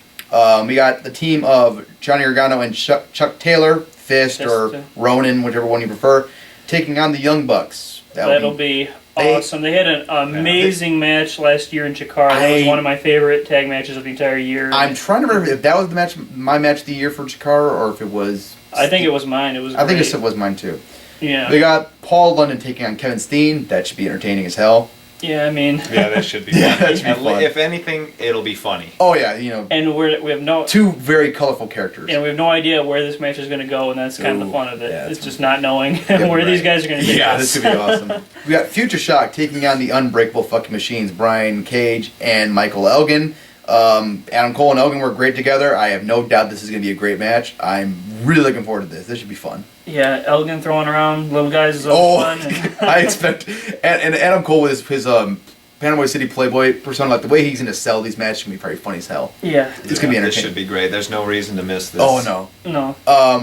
We got the team of Johnny Gargano and Chuck Taylor, Fist or Ronin, whichever one you prefer, taking on the Young Bucks. That'll be awesome. They had an amazing match last year in Chicago. It was one of my favorite tag matches of the entire year. I'm trying to remember if that was my match of the year for Chicago, or if it was... I think it was mine. It was great. I think it was mine, too. Yeah. We got Paul London taking on Kevin Steen. That should be entertaining as hell. Yeah, I mean... Yeah, that should be funny. That should be fun. If anything, it'll be funny. Oh, yeah, And we have no... Two very colorful characters. And we have no idea where this match is going to go, and that's kind of the fun of it. Yeah, it's just not knowing where these guys are going to take us. This could be awesome. We got Future Shock taking on the Unbreakable Fucking Machines, Brian Cage and Michael Elgin. Adam Cole and Elgin work great together. I have no doubt this is going to be a great match. I'm really looking forward to this. This should be fun. Yeah, Elgin throwing around little guys is always fun. And I expect... And Adam Cole with his Panama City Playboy persona, like the way he's going to sell these matches, is going to be pretty funny as hell. Yeah. It's going to be entertaining. This should be great. There's no reason to miss this. Oh, no. No.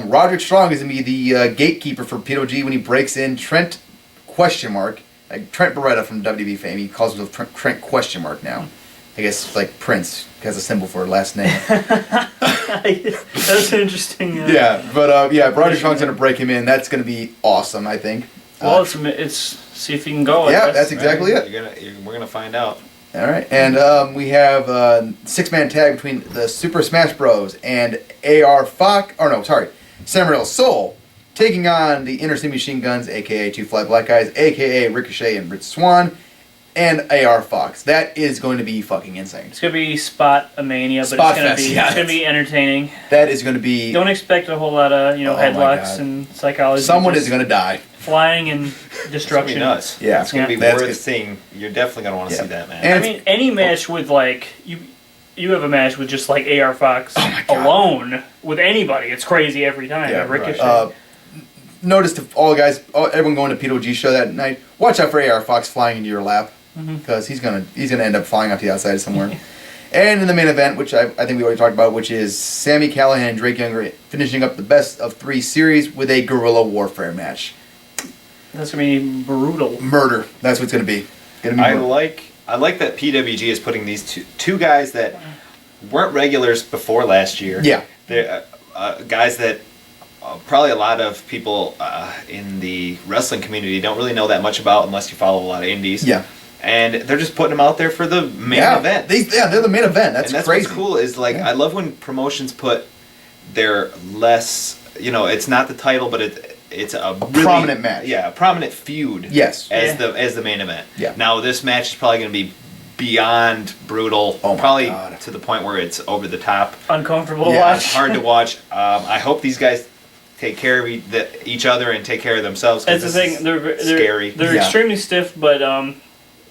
Roderick Strong is going to be the gatekeeper for PWG when he breaks in Trent ? Like Trent Beretta from WWE fame. He calls himself Trent ? now. I guess like Prince has a symbol for a last name. That's interesting. Roderick Strong's going to break him in. That's going to be awesome, I think. Well, it's see if he can go. Yeah, that's exactly it. We're gonna find out. All right, and we have a 6-man tag between the Super Smash Bros. And Samurai Del Sol, taking on the Inner City Machine Guns, aka Two Fly Black Guys, aka Ricochet and Rich Swann, and AR Fox. That is going to be fucking insane. It's going to be Spot-a-mania, but it's going to be entertaining. That is going to be... Don't expect a whole lot of headlocks and psychology. Someone is going to die. Flying and destruction. It's going to be nuts. Yeah. It's going to be worth seeing. You're definitely going to want to see that match. I mean, any match with, like... You have a match with just, like, AR Fox alone with anybody. It's crazy every time. Yeah, Ricochet. Right. Notice to all guys, everyone going to PWG show that night, watch out for AR Fox flying into your lap, because he's gonna end up flying off the outside somewhere. And in the main event, which I think we already talked about, which is Sami Callihan and Drake Younger finishing up the best of 3 series with a guerrilla warfare match. That's gonna be brutal. Murder. That's what it's gonna be. I like that PWG is putting these two guys that weren't regulars before last year. Yeah. They're guys that probably a lot of people in the wrestling community don't really know that much about unless you follow a lot of indies. Yeah. And they're just putting them out there for the main event. They're the main event. That's crazy. What's cool is I love when promotions put their less, it's not the title, but it's a really, prominent match. Yeah, a prominent feud. Yes. As the main event. Yeah. Now this match is probably going to be beyond brutal. Oh my probably God. to the point where it's over the top. Uncomfortable to watch. It's hard to watch. I hope these guys take care of each other and take care of themselves. That's the thing. They're scary. They're extremely stiff, but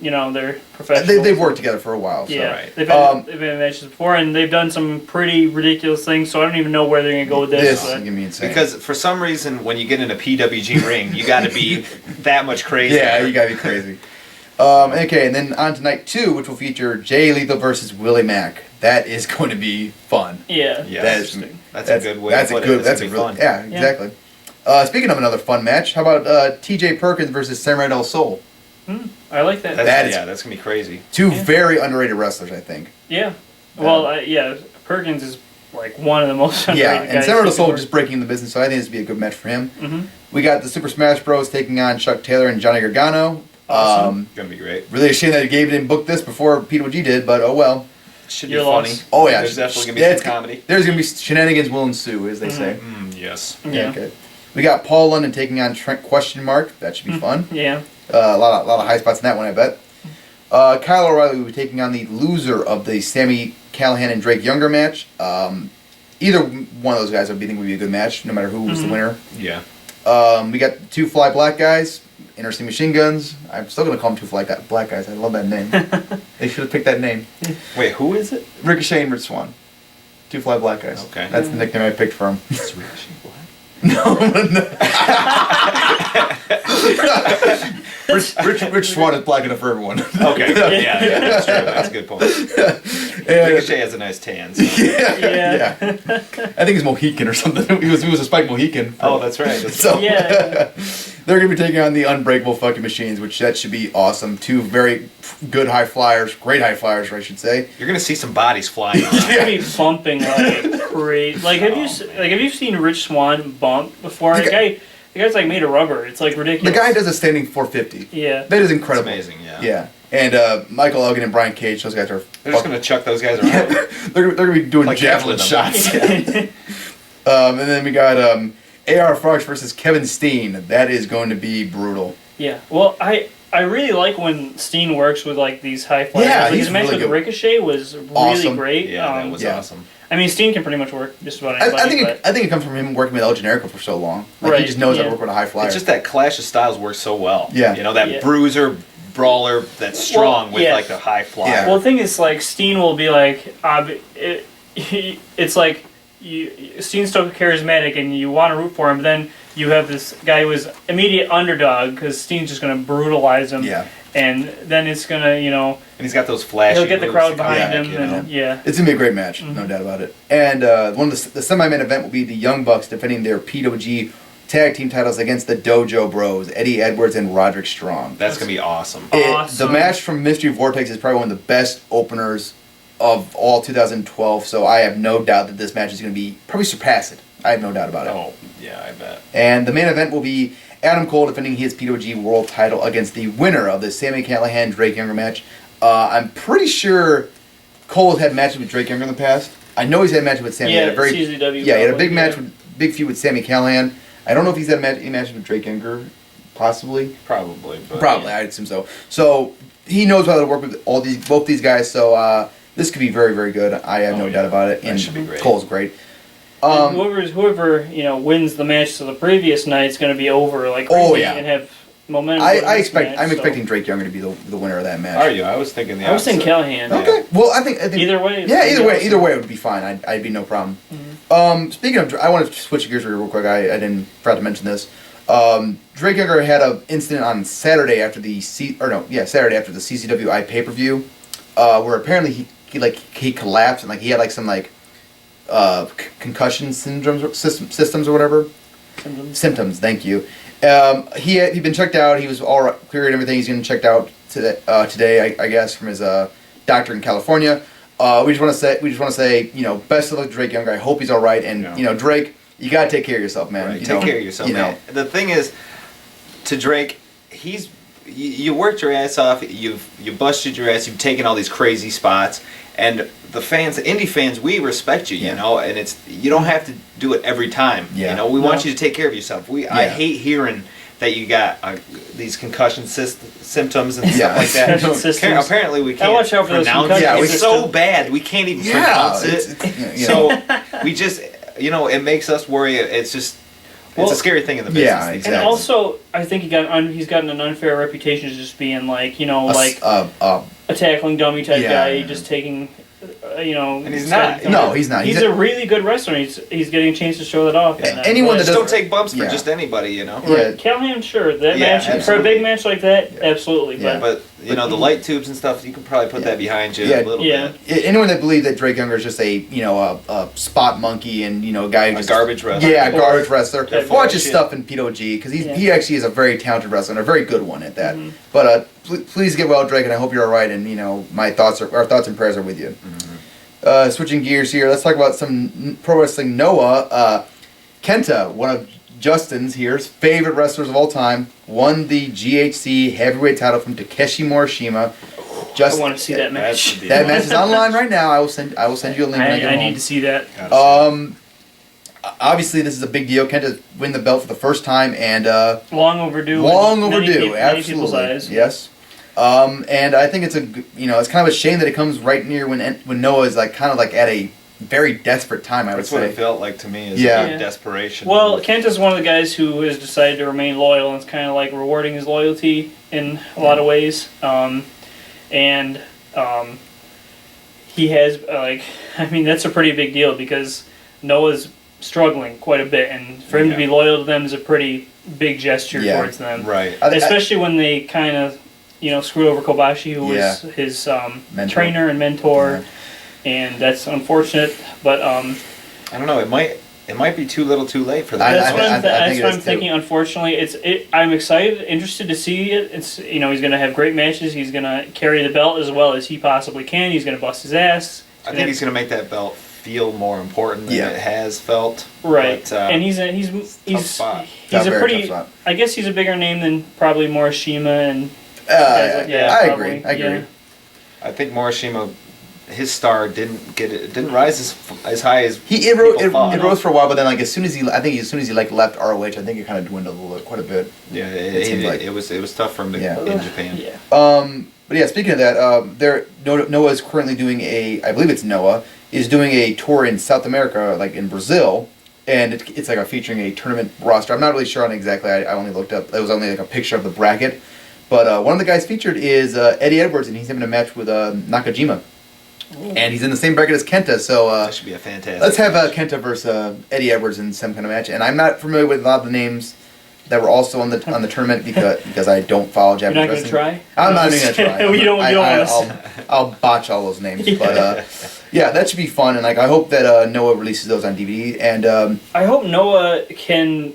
they're professional. They've worked together for a while. So. Yeah, right. they've been in matches before, and they've done some pretty ridiculous things. So I don't even know where they're gonna go with this. This is gonna be insane. Because for some reason, when you get in a PWG ring, you got to be that much crazy. Yeah, you gotta be crazy. Okay, and then on to night 2, which will feature Jay Lethal versus Willie Mack. That is going to be fun. Yeah, That's a good way to put it. That's a really fun. Yeah, exactly. Speaking of another fun match, how about T.J. Perkins versus Samurai Del Sol? I like that. That's gonna be crazy. Two very underrated wrestlers, I think. Yeah. Well, Perkins is like one of the most underrated guys. And Samurai Del Sol just breaking the business, so I think this would be a good match for him. Mm-hmm. We got the Super Smash Bros. Taking on Chuck Taylor and Johnny Gargano. Awesome. Gonna be great. Really a shame that Gabe didn't book this before PWG did, but oh well. Should be funny. Oh yeah, there's definitely gonna be some comedy. There's gonna be shenanigans will ensue, as they say. Yes. Yeah. Okay. We got Paul London taking on Trent Question Mark. That should be fun. Yeah. A lot of high spots in that one, I bet. Kyle O'Reilly will be taking on the loser of the Sami Callihan and Drake Younger match. Either one of those guys would be a good match, no matter who was the winner. Yeah. We got 2 Fly Black guys, Inner City Machine Guns. I'm still gonna call them 2 Fly Black guys. I love that name. They should have picked that name. Wait, who is it? Ricochet and Rich Swann. 2 Fly Black guys. Okay. That's the nickname I picked for him. It's Ricochet Black. No. Rich Swann is black enough for everyone. Okay. Yeah, that's true. That's a good point. Ricochet has a nice tan. So. Yeah. I think he's Mohican or something. He was a Spike Mohican. Oh, that's right. So they're gonna be taking on the Unbreakable Fucking Machines, which that should be awesome. 2 very good high flyers, great high flyers, I should say. You're gonna see some bodies flying around. They're gonna be bumping like crazy. Have you seen Rich Swann bump before? The guy's like made of rubber. It's like ridiculous. The guy does a standing 450. Yeah. That is incredible. It's amazing, yeah. Yeah. And Michael Elgin and Brian Cage, those guys are... They're just going to chuck those guys around. they're going to be doing like javelin shots. Yeah. And then we got AR Fox versus Kevin Steen. That is going to be brutal. Yeah. Well, I really like when Steen works with like these high flyers. Yeah, like, he's his match really with good. Ricochet was really great. Yeah, that was awesome. I mean, Steen can pretty much work just about anybody. I think it comes from him working with El Generico for so long. Like, he just knows how to work with a high flyer. It's just that Clash of Styles works so well. Yeah. That bruiser, brawler that's strong with like the high flyer. Yeah. Well, the thing is, like, Steen will be like, it's like, Steen's so charismatic and you want to root for him, but then you have this guy who is immediate underdog because Steen's just going to brutalize him. Yeah. And then it's going to, And he's got those flashy he'll get the moves crowd to behind come him. back, And, It's going to be a great match, no doubt about it. And one of the semi-main event will be the Young Bucks defending their PWG tag team titles against the Dojo Bros, Eddie Edwards and Roderick Strong. That's going to be awesome. The match from Mystery Vortex is probably one of the best openers of all 2012, so I have no doubt that this match is going to be probably surpass it. I have no doubt about it. Oh, yeah, I bet. And the main event will be Adam Cole defending his PWG World title against the winner of the Sami Callihan Drake Younger match. I'm pretty sure Cole has had matches with Drake Younger in the past. I know he's had matches with Sami. Yeah, he had a big match big feud with Sami Callihan. I don't know if he's had any matches with Drake Younger, possibly. Probably. Probably, I'd assume so. So he knows how to work with both these guys. So this could be very, very good. I have no doubt about it. That should be great. Cole's great. Whoever wins the match to the previous night is going to be over like crazy and have momentum. I'm expecting Drake Younger to be the winner of that match. Are you? I was thinking the opposite. I was thinking Callahan. Okay. Well, I think either way. Yeah, either way it would be fine. I'd be no problem. Mm-hmm. Speaking of, I want to switch gears real quick. I didn't forgot to mention this. Drake Younger had an incident on Saturday after the CCWI pay-per-view, where apparently he collapsed and he had some concussion systems or whatever. Symptoms. Thank you. He'd been checked out. He was all right, clear and everything. He's getting checked out today, I guess, from his doctor in California. We just want to say, best of luck to Drake Younger. I hope he's all right. And Drake, You gotta take care of yourself, man. Right. You Take know, care of yourself, you know. man. The thing is, to Drake, you worked your ass off. You busted your ass. You've taken all these crazy spots, and the fans, the indie fans, we respect you. You know, and you don't have to do it every time. Yeah. You know, we want you to take care of yourself. I hate hearing that you got these concussion symptoms and stuff like that. Apparently, we can't watch out for those pronounce it. concussion It's so bad we can't even pronounce it. So we just, it makes us worry. It's just. It's a scary thing in the business. Yeah, exactly. And also, I think he's gotten an unfair reputation as just being like, a tackling dummy type guy, just taking, And he's not. No, he's not. He's a really good wrestler. He's getting a chance to show that off. Yeah. Anyone that don't take bumps for just anybody, Right. Callahan, sure. That match for a big match like that, absolutely. Yeah. But the light tubes and stuff, you can probably put that behind you a little bit. Anyone that believes that Drake Younger is just a spot monkey and a guy who's garbage wrestler. Yeah, a garbage wrestler. Watch his shit. stuff in PWG because he actually is a very talented wrestler and a very good one at that. But please get well, Drake, and I hope you're all right. And our thoughts and prayers are with you. Switching gears here, let's talk about some pro wrestling. Noah, KENTA, one of Justin's here's favorite wrestlers of all time, won the GHC Heavyweight Title from Takeshi Morishima. I want to see that match. That match is online right now. I will send you a link when I get home. I need to see that. Obviously, this is a big deal. KENTA win the belt for the first time, and long overdue. Absolutely, many people's eyes. Yes. And I think it's it's kind of a shame that it comes right near when Noah is at a very desperate time. I would say that's what it felt like to me. Is desperation. Well, Kenta's one of the guys who has decided to remain loyal, and it's kind of like rewarding his loyalty in a lot of ways. He has that's a pretty big deal because Noah's struggling quite a bit, and for him to be loyal to them is a pretty big gesture towards them. Right. Especially when they kind of screwed over Kobashi, who was his trainer and mentor, and that's unfortunate. But I don't know. It might be too little, too late for that. That's what I'm thinking. Unfortunately, I'm excited, interested to see it. It's he's going to have great matches. He's going to carry the belt as well as he possibly can. He's going to bust his ass. I think he's going to make that belt feel more important than it has felt. Right, but, and he's a pretty. I guess he's a bigger name than probably Morishima and. I agree. I think Morishima, his star didn't rise as high as it rose for a while, but then as soon as he left ROH, I think it kind of dwindled quite a bit. Yeah, it was tough for him in Japan. Yeah. But yeah, speaking of that, Noah is currently doing I believe it's Noah is doing a tour in South America, like in Brazil, and it's featuring a tournament roster. I'm not really sure on exactly. I only looked up. It was only a picture of the bracket. But one of the guys featured is Eddie Edwards, and he's having a match with Nakajima. Ooh. And he's in the same bracket as KENTA, so... that should be a fantastic let's have KENTA versus Eddie Edwards in some kind of match. And I'm not familiar with a lot of the names that were also on the tournament because I don't follow Japanese wrestling. You're not going to try? I'm not even going to try. You don't want I'll botch all those names. But that should be fun, and I hope that Noah releases those on DVD. And I hope Noah can...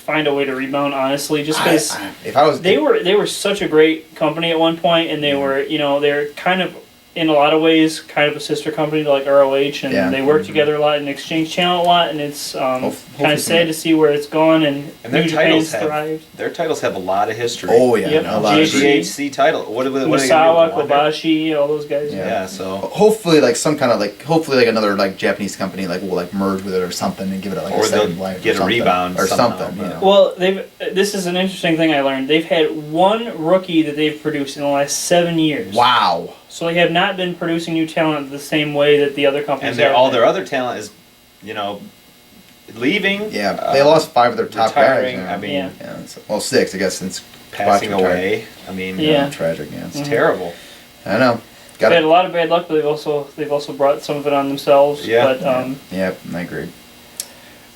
find a way to rebound, honestly, just because they were such a great company at one point, and they're kind of in a lot of ways kind of a sister company to like ROH, and they work together a lot and exchange talent a lot, and it's kind of sad to see where it's gone. And their titles have a lot of history. Oh yeah, a lot of GHC title. What Misawa, Kobashi, all those guys. Yeah, so hopefully another Japanese company will merge with it or something and give it a second life, get a rebound or something. Well, this is an interesting thing I learned. They've had one rookie that they've produced in the last 7 years. Wow. So they have not been producing new talent the same way that the other companies have. And all their other talent is, leaving. Yeah, they lost 5 of their top retiring, guys. I mean, 6, I guess, since passing away. I mean, tragic. Yeah, it's terrible. I know. They had a lot of bad luck, but they've also brought some of it on themselves. Yeah. But, I agree.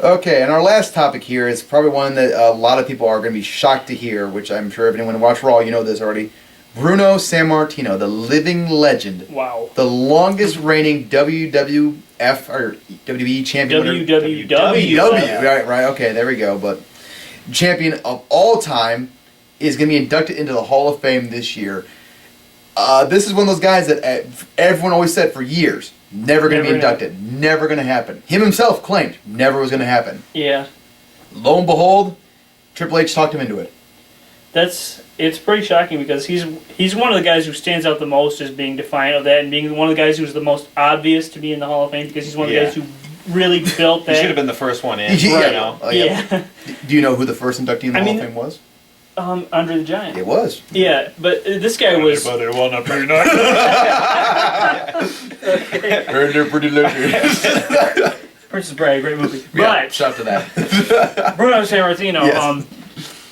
Okay, and our last topic here is probably one that a lot of people are going to be shocked to hear, which I'm sure if anyone watched Raw, you know this already. Bruno Sammartino, the living legend. Wow. The longest reigning WWF or WWE champion. WWW. Right. Okay, there we go. But champion of all time is going to be inducted into the Hall of Fame this year. This is one of those guys that everyone always said for years never going to be inducted, never going to happen. Him himself claimed never was going to happen. Yeah. Lo and behold, Triple H talked him into it. It's pretty shocking because he's one of the guys who stands out the most as being defiant of that and being one of the guys who's the most obvious to be in the Hall of Fame because he's one of the guys who really built that. He should have been the first one in. Yeah. Do you know who the first inductee in the Hall of Fame was? Andre the Giant. It was. Yeah, but this guy was. Princess Bride, great movie. Yeah, But shout to that. Bruno Sammartino, Yes.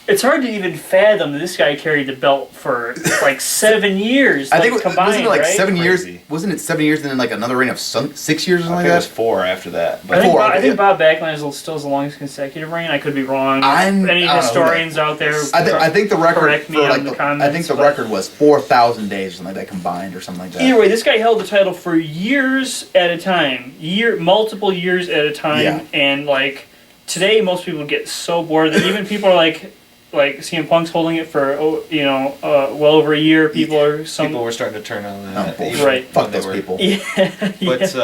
It's hard to even fathom that this guy carried the belt for like 7 years. I think combined, wasn't it like right? 7 years? Crazy. Wasn't it 7 years and then like another reign of 6 years or something I like think it was that? 4 after that. I But think Bob Backlund is still his longest consecutive reign. I could be wrong. Any historians out there? I think the record correct me for on like the I comments, think the but- record was 4,000 days or something like that combined or something like that. Either way, this guy held the title for years at a time, multiple years at a time, Yeah. and like today, most people get so bored that even people are like CM Punk's holding it for well over a year. People were starting to turn on that. bullshit. Right. Fuck those people. Yeah, But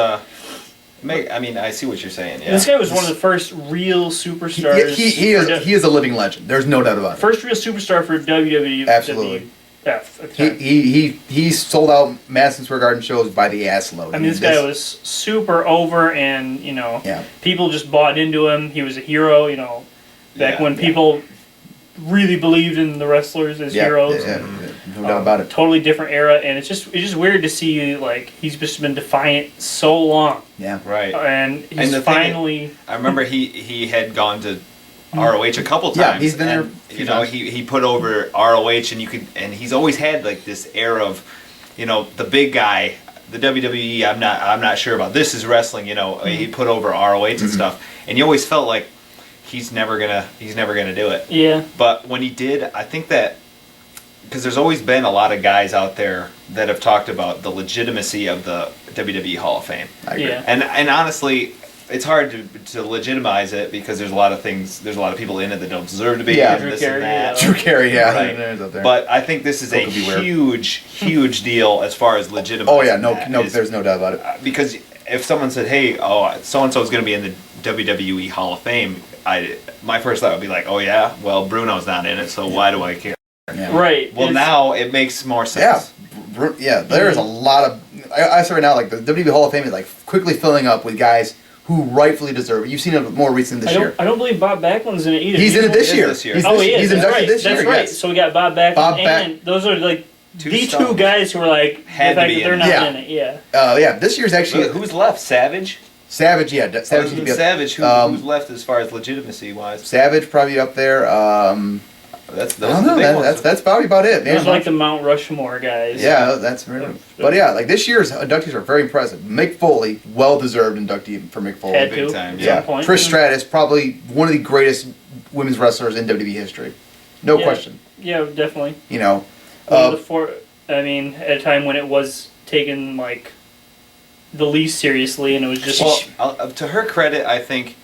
I mean, I see what you're saying. Yeah. This guy was one of the first real superstars. He is a living legend. There's no doubt about it. First real superstar for WWE. Absolutely. WWF at the time. He sold out Madison Square Garden shows by the ass load. I mean, this guy was super over, and people just bought into him. He was a hero. Back when people really believed in the wrestlers as heroes. Yeah, no doubt about it. Totally different era, and it's just weird to see he's just been defiant so long. Yeah, right. And he's finally. I remember he had gone to ROH a couple times. Yeah, he's been there. He put over ROH, and he's always had like this air of, the big guy. The WWE, I'm not sure about. This is wrestling. He put over ROH and stuff, and you always felt like he's never gonna do it. Yeah. But when he did, I think that because there's always been a lot of guys out there that have talked about the legitimacy of the WWE Hall of Fame. I agree. Yeah. And honestly, it's hard to legitimize it because there's a lot of people in it that don't deserve to be. Yeah, and this and that. Drew Carey, yeah. Right. But I think this is a huge deal as far as legitimizing. Oh yeah, there's no doubt about it. Because if someone said, "Hey, so and so is going to be in the WWE Hall of Fame," my first thought would be like, "Oh yeah, well Bruno's not in it, so why do I care?" Yeah. Right. Well, now it makes more sense. Yeah, there's a lot of. I say right now, like the WWE Hall of Fame is like quickly filling up with guys who rightfully deserve it. You've seen it more recent this year. I don't believe Bob Backlund's in it either. He's in it this year. He is. He's inducted this year. That's right. Yes. So we got Bob Backlund, and those are like two guys who were like had to be they're not in it. Yeah. This year's actually. Who's left? Savage. Savage, yeah. Savage. Who's left as far as legitimacy wise? Savage probably up there. That's probably about it. Those are like the Mount Rushmore guys. Yeah, that's right. But yeah, like this year's inductees are very impressive. Mick Foley, well-deserved inductee for Mick Foley. Had Big to, time, Yeah, point. Trish Stratus, probably one of the greatest women's wrestlers in WWE history. No question. Yeah, definitely. One of the four. I mean, at a time when it was taken like the least seriously, and it was just. Well, to her credit, I think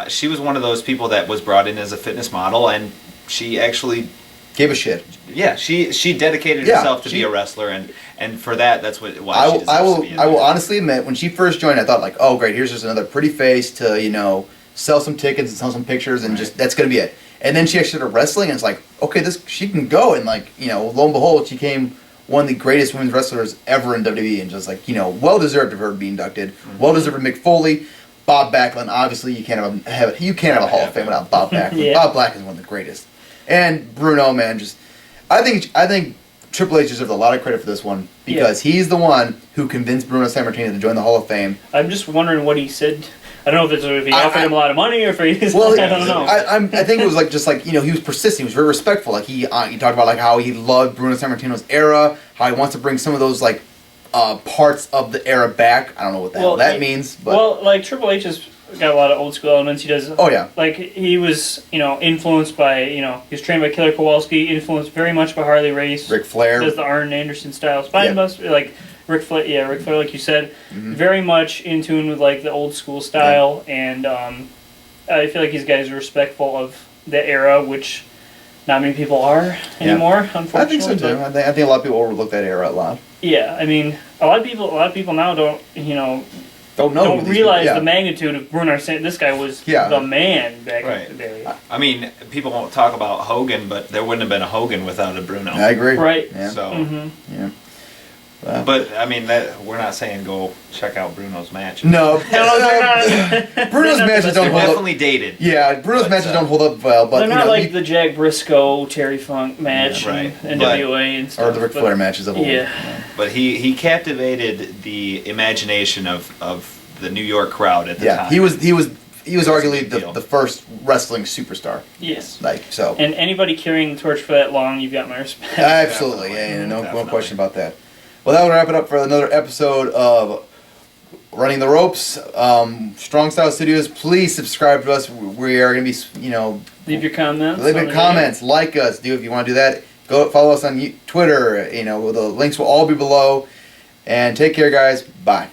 she was one of those people that was brought in as a fitness model, and she actually gave a shit. Yeah, she dedicated herself to be a wrestler, and for that's why she deserves to be in I will honestly admit, when she first joined, I thought like, oh great, here's just another pretty face to sell some tickets and sell some pictures, and just that's gonna be it. And then she actually started wrestling, and it's like, okay, she can go, and like lo and behold, she became one of the greatest women's wrestlers ever in WWE, and just like well deserved of her to be inducted, well deserved of Mick Foley. Bob Backlund, obviously you can't have a Hall of Fame without Bob Backlund. Yeah. Bob Backlund is one of the greatest. And Bruno, man, I think Triple H deserves a lot of credit for this one because he's the one who convinced Bruno Sammartino to join the Hall of Fame. I'm just wondering what he said. I don't know if he offered him a lot of money or if he's. Well, I don't know. I think it was he was persistent. He was very respectful. Like he talked about like how he loved Bruno Sammartino's era, how he wants to bring some of those like parts of the era back. I don't know what the hell that means. But like Triple H has got a lot of old school elements. He does. Oh yeah. Like he was, influenced by, he was trained by Killer Kowalski, influenced very much by Harley Race. Ric Flair. Does the Arn Anderson style spine buster, like Ric Flair, like you said, very much in tune with like the old school style, and I feel like these guys are respectful of the era, which not many people are anymore. Unfortunately, I think so too. I think a lot of people overlook that era a lot. Yeah, I mean, a lot of people now don't don't realize the magnitude of Bruno Arsenic. This guy was the man back in the day. I mean, people won't talk about Hogan, but there wouldn't have been a Hogan without a Bruno. I agree. Right. Yeah. So. Yeah. But I mean, we're not saying go check out Bruno's match. No, Bruno's matches don't hold up. Definitely dated. Yeah, Bruno's matches don't hold up well, but they're not like the Jack Briscoe, Terry Funk match, right. NWA and stuff. Or the Ric Flair matches of old. Yeah. But he captivated the imagination of the New York crowd at the time. He was arguably the first wrestling superstar. Yes. So. And anybody carrying the torch for that long, you've got my respect. Absolutely, no question about that. Well, that would wrap it up for another episode of Running the Ropes. Strong Style Studios, please subscribe to us. We are going to be, leave your comments. Leave your comments, like us. If you want to do that. Go follow us on Twitter. The links will all be below. And take care, guys. Bye.